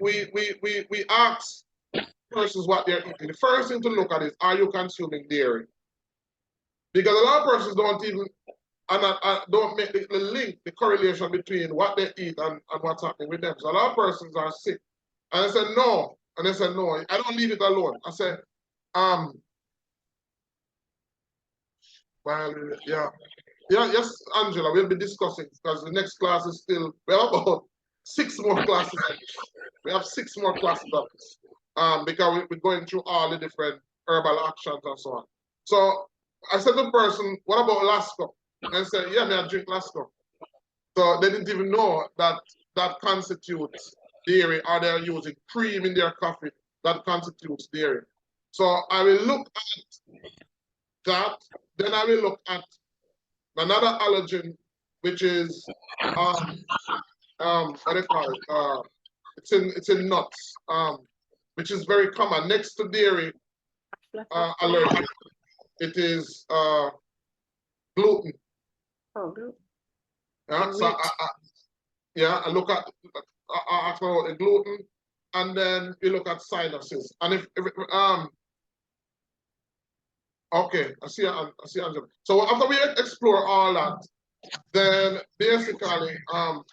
ask persons what they're eating. The first thing to look at is, are you consuming dairy? Because a lot of persons don't even don't make the link, the correlation between what they eat and what's happening with them. So a lot of persons are sick. And I said, no. And I said, no, I don't leave it alone. I said, well, yeah, yes, Angela, we'll be discussing because the next class is still, we have about 6 more classes. We have 6 more classes of this. Because we're going through all the different herbal actions and so on. So I said to the person, what about Lasco? And I said, yeah, I drink Lasco. So they didn't even know that that constitutes dairy, or they're using cream in their coffee that constitutes dairy. So I will look at that. Then I will look at another allergen, which is what do you call it? It's in nuts, which is very common. Next to dairy allergy, it is gluten. Oh, gluten. Yeah, so I look at the gluten, and then we look at sinuses. And if okay, I see Angela. So after we explore all that, then basically,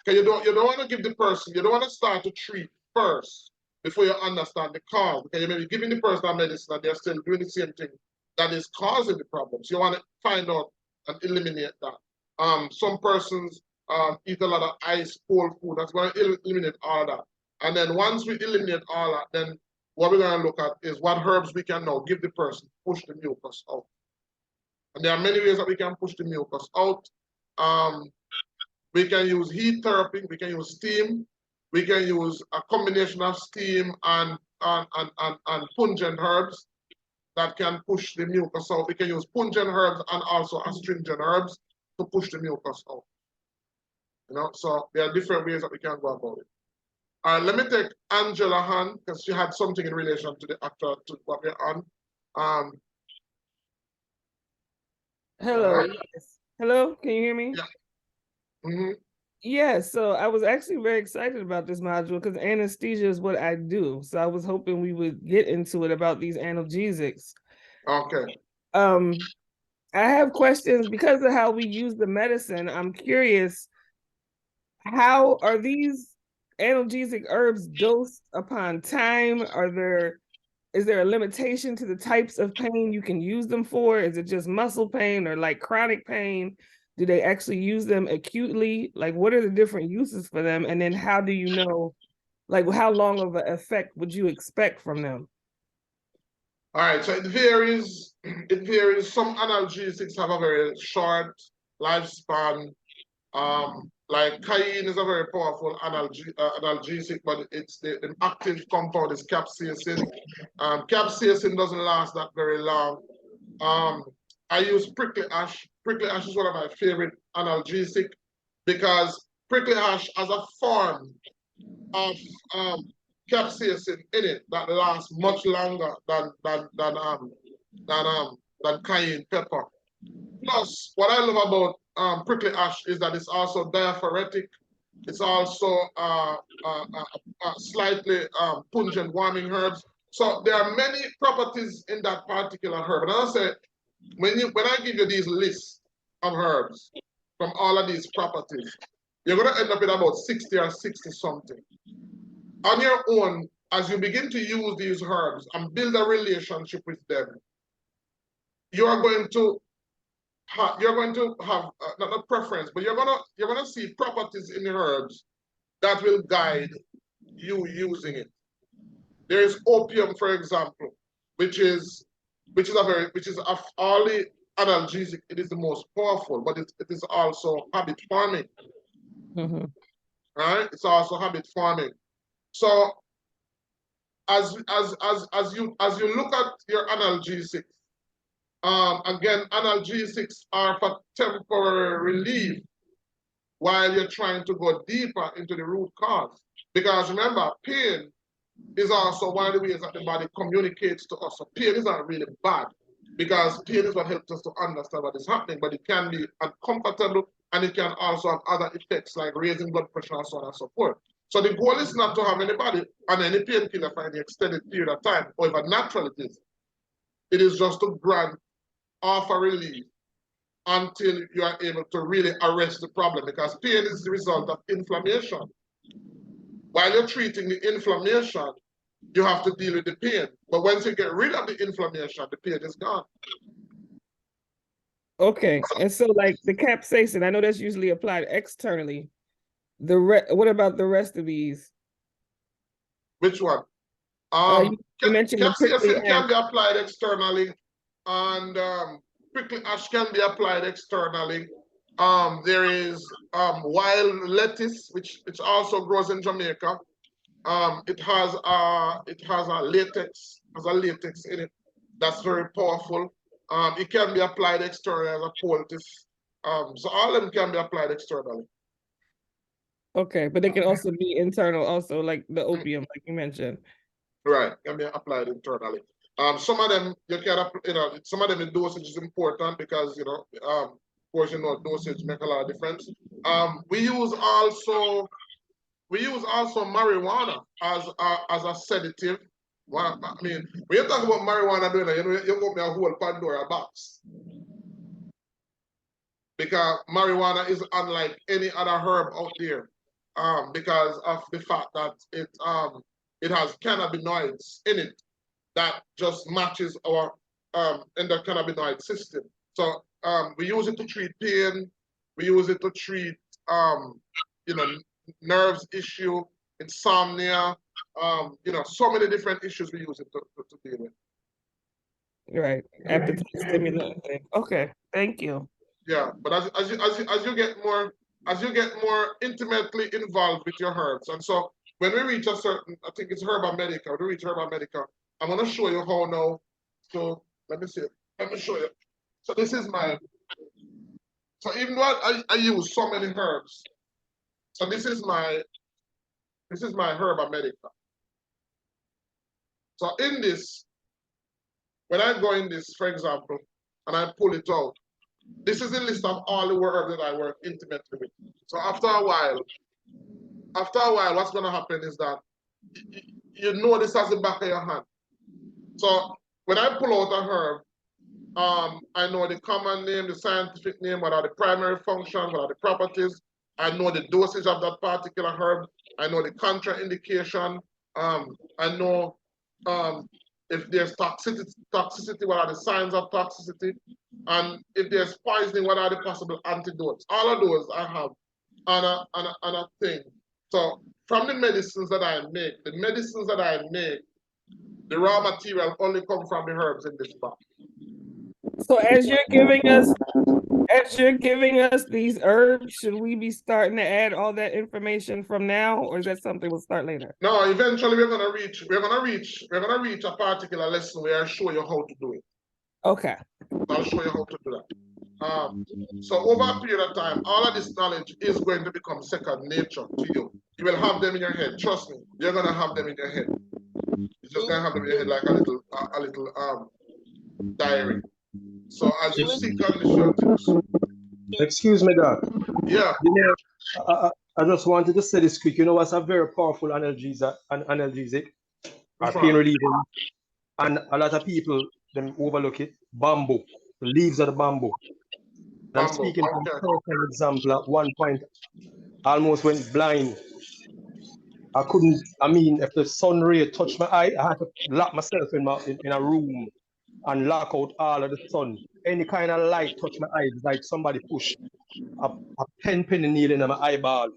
you don't want to give the person, you don't want to start to treat first before you understand the cause. Because you may be giving the person a medicine and they're still doing the same thing that is causing the problem. So you want to find out and eliminate that. Some persons eat a lot of ice, cold food. That's going to eliminate all that. And then once we eliminate all that, then what we're going to look at is what herbs we can now give the person, push the mucus out. And there are many ways that we can push the mucus out. We can use heat therapy, we can use steam, we can use a combination of steam and pungent herbs that can push the mucus out. We can use pungent herbs and also astringent herbs to push the mucus out. You know, so there are different ways that we can go about it. All right, let me take Angela hand because she had something in relation to the actor to what we're on. Hello. Yes. Hello. Can you hear me? Yeah. Mm-hmm. Yeah. So I was actually very excited about this module because anesthesia is what I do. So I was hoping we would get into it about these analgesics. Okay. I have questions because of how we use the medicine. I'm curious, how are these analgesic herbs dosed upon time? Is there a limitation to the types of pain you can use them for? Is it just muscle pain or like chronic pain? Do they actually use them acutely? Like, what are the different uses for them? And then how do you know, like, how long of an effect would you expect from them? All right, so it varies. It varies. Some analgesics have a very short lifespan. Like cayenne is a very powerful analgesic, but it's the active compound is capsaicin. Capsaicin doesn't last that very long. I use prickly ash. Prickly ash is one of my favorite analgesic because prickly ash has a form of capsaicin in it that lasts much longer than cayenne pepper. Plus, what I love about prickly ash is that it's also diaphoretic. It's also slightly pungent warming herbs. So there are many properties in that particular herb. And I say, when I give you these lists of herbs from all of these properties, you're going to end up with about 60 or 60 something. On your own, as you begin to use these herbs and build a relationship with them, you are going to have not a preference, but you're gonna see properties in the herbs that will guide you using it. There is opium, for example, which is of all the analgesic, it is the most powerful, but it is also habit forming. Right? It's also habit forming. So as you look at your analgesics, again, analgesics are for temporary relief while you're trying to go deeper into the root cause. Because remember, pain is also one of the ways that the body communicates to us. So pain is not really bad, because pain is what helps us to understand what is happening, but it can be uncomfortable, and it can also have other effects like raising blood pressure and so on and so forth. So the goal is not to have anybody on any painkiller for any extended period of time, or if natural it is. It is just to grant offer relief until you are able to really arrest the problem, because pain is the result of inflammation. While you're treating the inflammation, you have to deal with the pain. But once you get rid of the inflammation, the pain is gone. Okay, and so like the capsaicin, I know that's usually applied externally. What about the rest of these? Which one? You mentioned capsaicin can be applied externally, and prickly ash can be applied externally. There is wild lettuce, which also grows in Jamaica. It has a latex in it that's very powerful. It can be applied externally as a poultice. So all of them can be applied externally. Okay, but they can also be internal, also like the opium, like you mentioned. Right, can be applied internally. Some of them you can, some of them the dosage is important, because of course dosage make a lot of difference. We use also marijuana as a sedative. Well, I mean, when you talk about marijuana, you open a whole Pandora box, because marijuana is unlike any other herb out there, because of the fact that it has cannabinoids in it that just matches our endocannabinoid system. So we use it to treat pain. We use it to treat nerves issue, insomnia, so many different issues we use it to deal with. Right, appetite stimulant. Okay, thank you. Yeah, but as you get more intimately involved with your herbs, and so when we reach a certain, I think it's Herba Medica, when we reach Herba Medica, I'm gonna show you how now. So let me see. Let me show you. So this is so even though I use so many herbs, so this is my Herba Medica. So in this, when I go in this, for example, and I pull it out, this is a list of all the herbs that I work intimately with. So after a while, what's gonna happen is that you know this as the back of your hand. So when I pull out a herb, I know the common name, the scientific name, what are the primary functions, what are the properties. I know the dosage of that particular herb. I know the contraindication. I know if there's toxicity, what are the signs of toxicity? And if there's poisoning, what are the possible antidotes? All of those I have on a thing. So from the medicines that I make, the raw material only come from the herbs in this box. So as you're giving us these herbs, should we be starting to add all that information from now, or is that something we'll start later? No, eventually we're gonna reach a particular lesson where I show you how to do it. Okay. I'll show you how to do that. So over a period of time, all of this knowledge is going to become second nature to you. You will have them in your head. Trust me, you're gonna have them in your head. You're just gonna have them in your head like a little diary. So as you see conditions. Excuse me, Doc. Yeah. I just wanted to say this quick. You know what's a very powerful analgesic or pain relieving, and a lot of people them overlook it. Bamboo, the leaves of the bamboo. I'm speaking from a personal example. At one point, I almost went blind. I couldn't. I mean, if the sun ray touched my eye, I had to lock myself in a room and lock out all of the sun. Any kind of light touch my eyes, like somebody push a pen needle in my eyeball.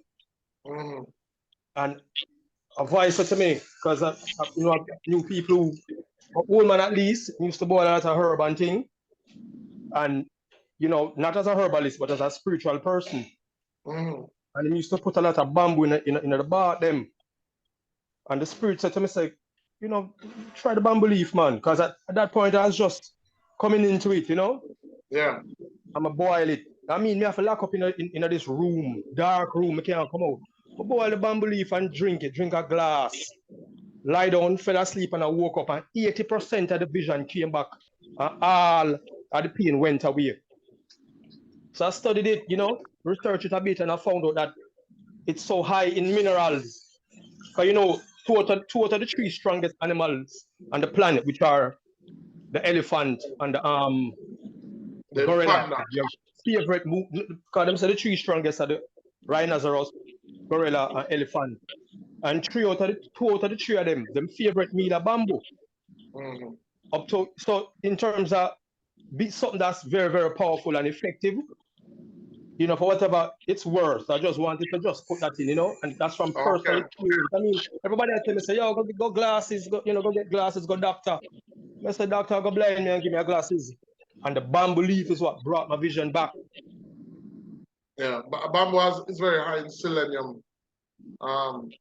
And a voice said to me, because I knew people who, old man at least, used to boil a lot of herb and thing. And, not as a herbalist, but as a spiritual person. And he used to put a lot of bamboo in the bath them. And the spirit said to me, say, try the bamboo leaf, man. Because at that point, I was just coming into it, Yeah. I'm going to boil it. I mean, me have to lock up in this room, dark room, I can't come out. I boil the bamboo leaf and drink it, drink a glass. Lie down, fell asleep, and I woke up, and 80% of the vision came back, and all of the pain went away. So I studied it, researched it a bit, and I found out that it's so high in minerals. Because, two out of the three strongest animals on the planet, which are the elephant and the gorilla, your favorite move, because them say the three strongest are the rhinoceros, gorilla, and elephant. And two out of the three of them favorite meal are bamboo. So in terms of something that's very, very powerful and effective, for whatever it's worth. I just wanted to just put that in, and that's from personal experience. I mean, everybody tell me, say, yo, go glasses, go get glasses, go doctor. I say, doctor, go blind me and give me glasses. And the bamboo leaf is what brought my vision back. Yeah, bamboo is very high in selenium. And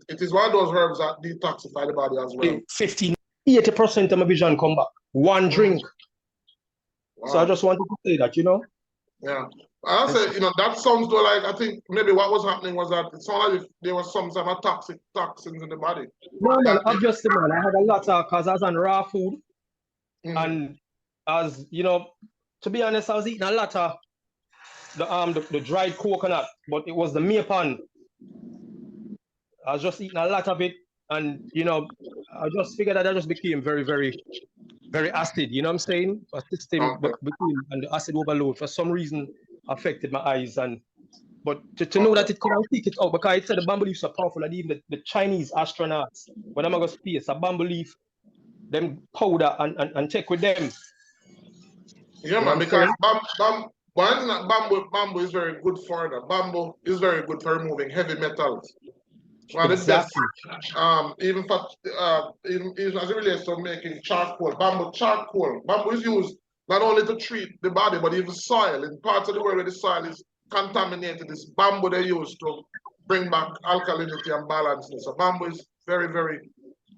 it is one of those herbs that detoxify the body as well. 80% of my vision come back. One drink. Wow. So I just wanted to say that, Yeah. I say, that sounds though like, I think maybe what was happening was that it sounded like there was some type of toxins in the body. No, man, obviously, man, I had a lot of, because I was on raw food. And as, to be honest, I was eating a lot of the dried coconut, but it was the maple. I was just eating a lot of it, and I just figured that I just became very, very, very acid. You know what I'm saying? A system became, and the acid overload for some reason affected my eyes. But to know that it could take it out, because it said the bamboo leaves are powerful, and even the Chinese astronauts, when I'm going to space, a bamboo leaf, them powder and take with them. Yeah, man, because bamboo is very good for that. Bamboo is very good for removing heavy metals. Well, exactly. Even as it relates to making charcoal, bamboo charcoal. Bamboo is used not only to treat the body, but even soil. In parts of the world where the soil is contaminated, it's bamboo they use to bring back alkalinity and balance. So bamboo is very, very,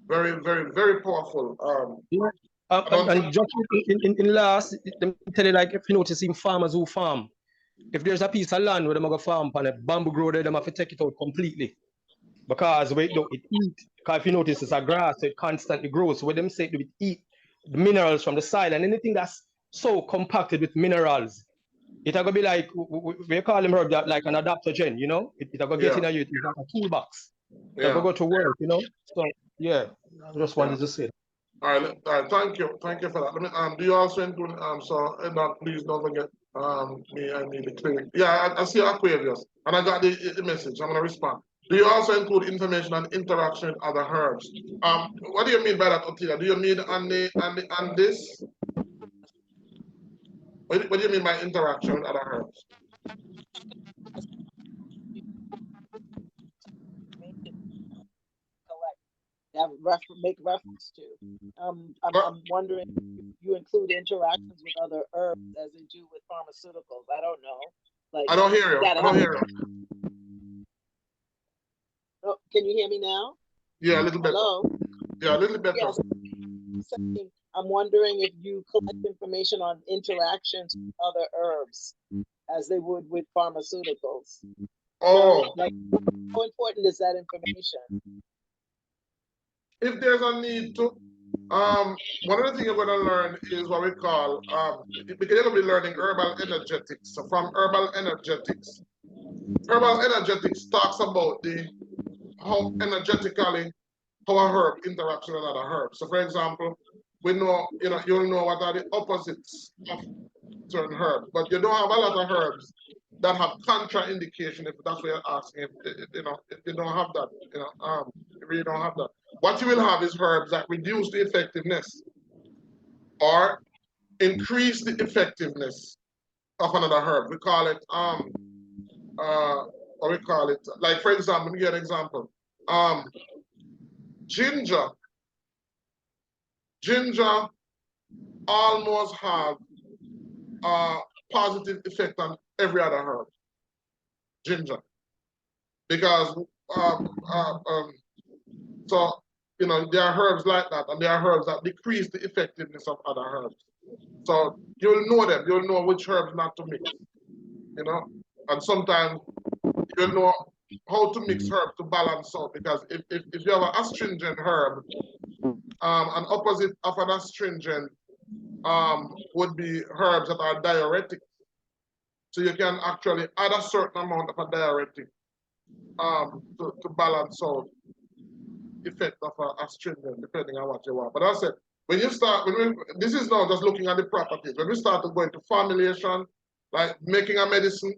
very, very, very powerful. And just in last, them tell you, like, if you notice in farmers who farm, if there's a piece of land where they go farm and a bamboo grow there, they have to take it out completely. Because it eat, because if you notice it's a grass, so it constantly grows. So when them say it eat the minerals from the soil, and anything that's so compacted with minerals, it'll go be like, we call them herb like an adaptogen, It'll go get in you, it's like a toolbox. It'll go to work, So yeah, I just wanted to say that. All right, thank you for that. Let me, do you also include, please don't forget me, I need the clinic. Yeah, I see Aquarius, and I got the message, I'm gonna respond. Do you also include information on interaction with other herbs? What do you mean by that, Otila? Do you mean on this? What do you mean by interaction with other herbs? Make reference to. I'm wondering if you include interactions with other herbs as they do with pharmaceuticals. I don't know. I don't hear you. I don't hear you. Oh, can you hear me now? Yeah, a little better. Hello? Yeah, a little better. Yes. I'm wondering if you collect information on interactions with other herbs as they would with pharmaceuticals. Oh. Like, how important is that information? If there's a need to, One of the things you're going to learn is what we call, because you're going to be learning herbal energetics. So from herbal energetics talks about how energetically how a herb interacts with another herb. So for example, we know, you'll know what are the opposites of certain herbs, but you don't have a lot of herbs that have contraindication, if that's what you're asking. If you don't have that, you really don't have that. What you will have is herbs that reduce the effectiveness or increase the effectiveness of another herb. We call it like, for example, let me give you an example. Ginger almost have a positive effect on every other herb. Ginger, because so there are herbs like that, and there are herbs that decrease the effectiveness of other herbs. So you'll know them. You'll know which herbs not to mix. And sometimes you'll know how to mix herbs to balance out. Because if you have an astringent herb, an opposite of an astringent would be herbs that are diuretic. So you can actually add a certain amount of a diuretic to balance out the effect of an astringent, depending on what you want. But that's it. When you start, this is now just looking at the properties. When we start to go into formulation, like making a medicine,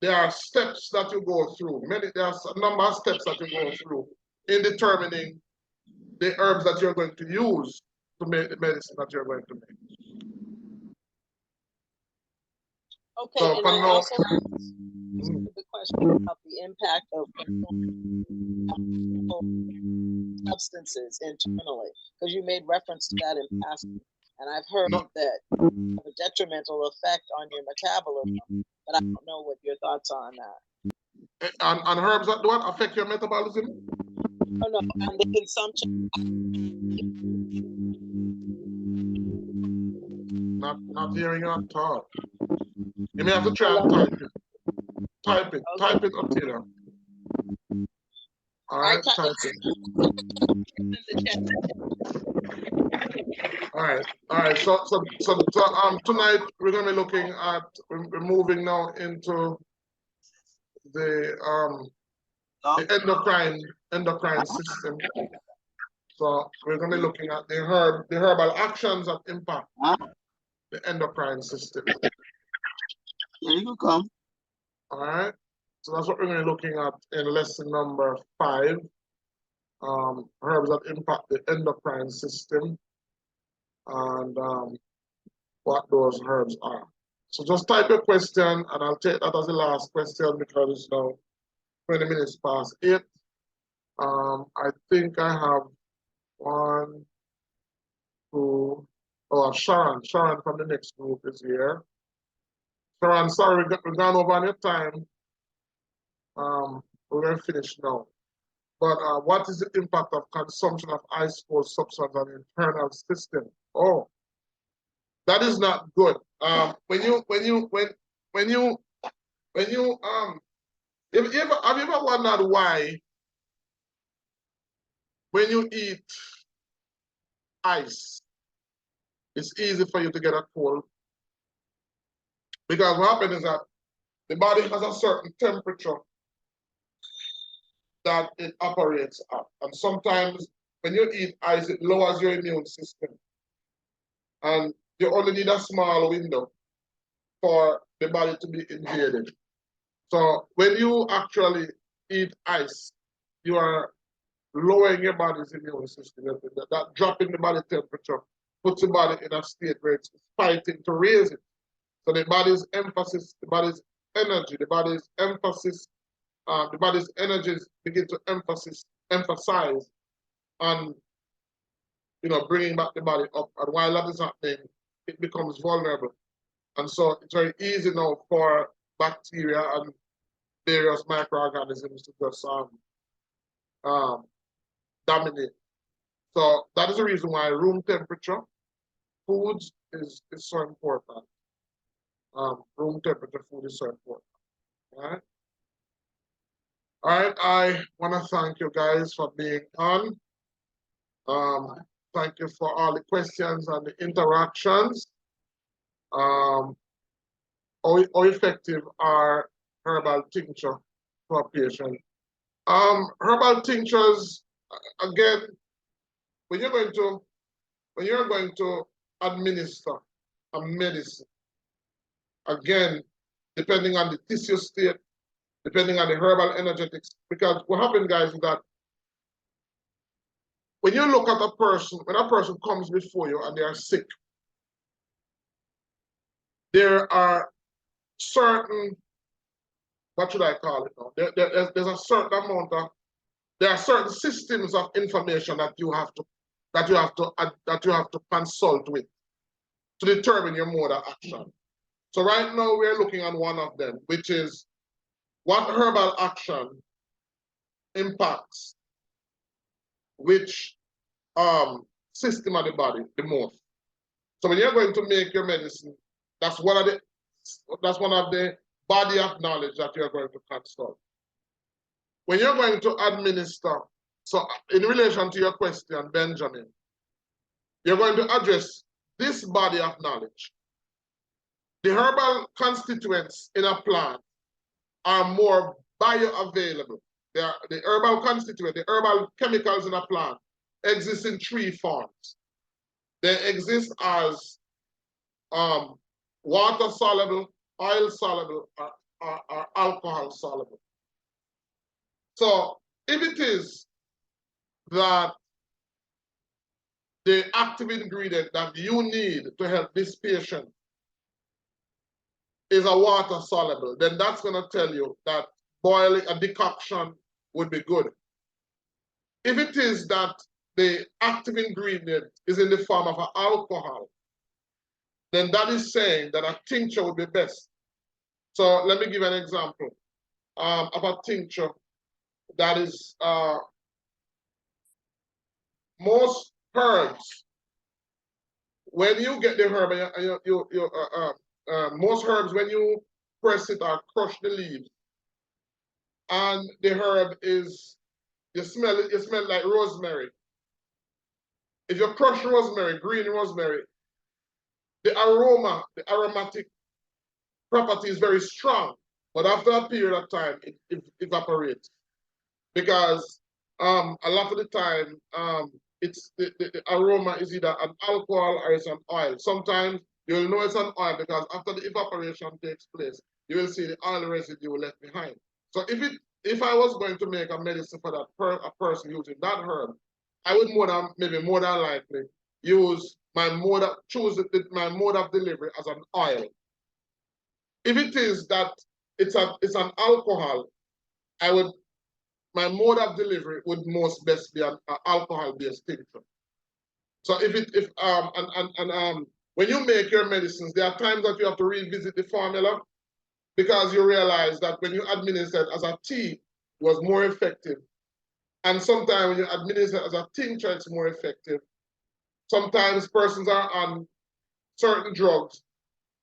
there are steps that you go through. There's a number of steps that you go through in determining the herbs that you're going to use to make the medicine that you're going to make. Okay, so and I also the question about the impact of substances internally, because you made reference to that in passing, and I've heard that have a detrimental effect on your metabolism, but I don't know what your thoughts are on that. And herbs that don't affect your metabolism? Oh, no, and the consumption. Not hearing you at all. You may have to try and type it. Type it. Okay. Type it up here. All right, type it. All right. So tonight we're gonna be looking at, we're moving now into the endocrine system. So we're gonna be looking at the herbal actions that impact the endocrine system. Here you come. All right. So that's what we're going to be looking at in lesson number 5. Herbs that impact the endocrine system and what those herbs are. So just type your question, and I'll take that as the last question because it's now 20 minutes past 8. I think I have 1, 2. Oh, Sharon from the next group is here. Sharon, sorry, we've gone over on your time. We're going to finish now. But what is the impact of consumption of ice-cold substance on the internal system? Oh, that is not good. Have you ever wondered why when you eat ice, it's easy for you to get a cold? Because what happens is that the body has a certain temperature that it operates at. And sometimes when you eat ice, it lowers your immune system. And you only need a small window for the body to be invaded. So when you actually eat ice, you are lowering your body's immune system. That drop in the body temperature puts the body in a state where it's fighting to raise it. So the body's emphasis, the body's energy, the body's emphasis, the body's energies begin to emphasize on, bringing back the body up. And while that is happening, it becomes vulnerable. And so it's very easy now for bacteria and various microorganisms to just dominate. So that is the reason why room temperature foods is so important. Room temperature food is so important. All right. All right. I want to thank you guys for being on. Thank you for all the questions and the interactions. How effective are herbal tincture for a patient? Herbal tinctures, again, when you're going to administer a medicine, again, depending on the tissue state, depending on the herbal energetics, because what happens, guys, is that when you look at a person, when a person comes before you and they are sick, there are certain, what should I call it now? There's a certain amount of, there are certain systems of information that you have to consult with to determine your mode of action. So right now we're looking at one of them, which is what herbal action impacts which system of the body the most. So when you're going to make your medicine, that's one of the body of knowledge that you're going to consult. When you're going to administer, so in relation to your question, Benjamin, you're going to address this body of knowledge. The herbal constituents in a plant are more bioavailable. The herbal constituent, the herbal chemicals in a plant exist in three forms. They exist as water soluble, oil soluble, or alcohol soluble. So if it is that the active ingredient that you need to help this patient is a water soluble, then that's going to tell you that boiling a decoction would be good. If it is that the active ingredient is in the form of an alcohol, then that is saying that a tincture would be best. So let me give an example of a tincture that is most herbs. When you get the herb, most herbs, when you press it or crush the leaves, and the herb is, you smell it, you smell like rosemary. If you crush rosemary, green rosemary, the aroma, the aromatic property is very strong, but after a period of time, it evaporates. Because a lot of the time, it's the aroma is either an alcohol or it's an oil. Sometimes you'll know it's an oil because after the evaporation takes place, you will see the oil residue left behind. So if I was going to make a medicine for that a person using that herb, I would maybe more than likely use choose my mode of delivery as an oil. If it is that it's an alcohol, my mode of delivery would most best be an alcohol-based tincture. So when you make your medicines, there are times that you have to revisit the formula because you realize that when you administer it as a tea, it was more effective. And sometimes when you administer it as a tincture, it's more effective. Sometimes persons are on certain drugs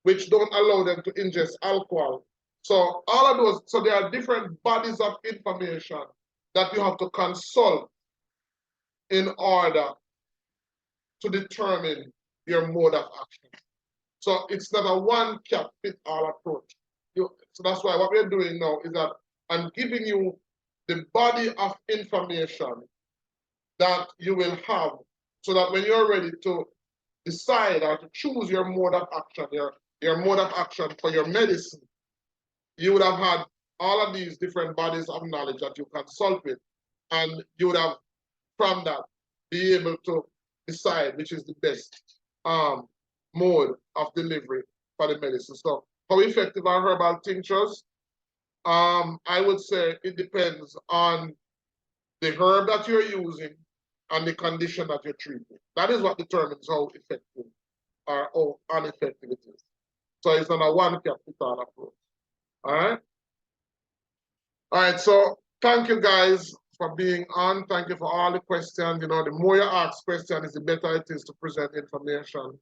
which don't allow them to ingest alcohol. So all of those, so there are different bodies of information that you have to consult in order to determine your mode of action. So it's not a one-cap-fit-all approach. So that's why what we're doing now is that I'm giving you the body of information that you will have so that when you're ready to decide or to choose your mode of action, your mode of action for your medicine, you would have had all of these different bodies of knowledge that you consult with, and you would have, from that, be able to decide which is the best mode of delivery for the medicine. So how effective are herbal tinctures? I would say it depends on the herb that you're using and the condition that you're treating. That is what determines how effective or how ineffective it is. So it's not a one-cap-fit-all approach. All right? All right, so thank you guys for being on. Thank you for all the questions. You know, the more you ask questions, the better it is to present information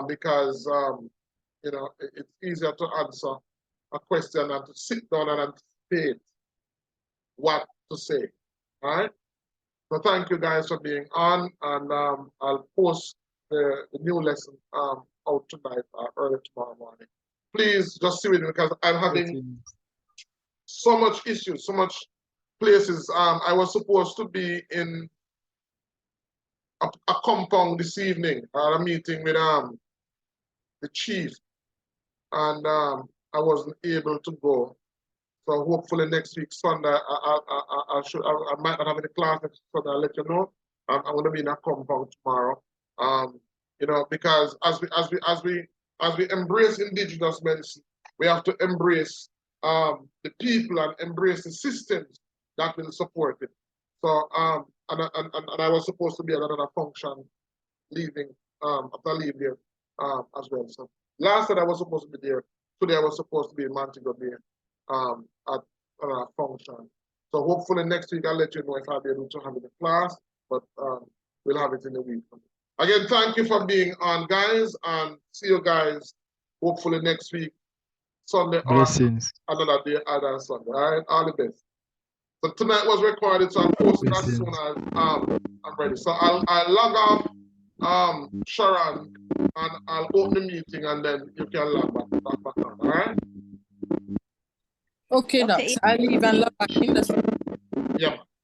because, you know, it's easier to answer a question than to sit down and anticipate what to say. All right? So thank you guys for being on, and I'll post the new lesson out tonight or early tomorrow morning. Please just see with me because I'm having so much issues, so much places. I was supposed to be in a compound this evening at a meeting with the chief, and I wasn't able to go. So hopefully next week Sunday I might not have any class next Sunday. I'll let you know. I'm going to be in a compound tomorrow. You know, because as we embrace indigenous medicine, we have to embrace the people and embrace the systems that will support it. So and I was supposed to be at another function leaving after I leave there as well. So last night I was supposed to be there. Today I was supposed to be in Montego Bay at a function. So hopefully next week I'll let you know if I'll be able to have it in class, but we'll have it in the week. Again, thank you for being on, guys, and see you guys hopefully next week, Sunday. Blessings. Or another day other Sunday. All right, all the best. So tonight was recorded, so I'll post it as soon as I'm ready. So I'll log off Sharon, and I'll open the meeting, and then you can log back on. All right? Okay, Docs. I leave and log back in. Yeah.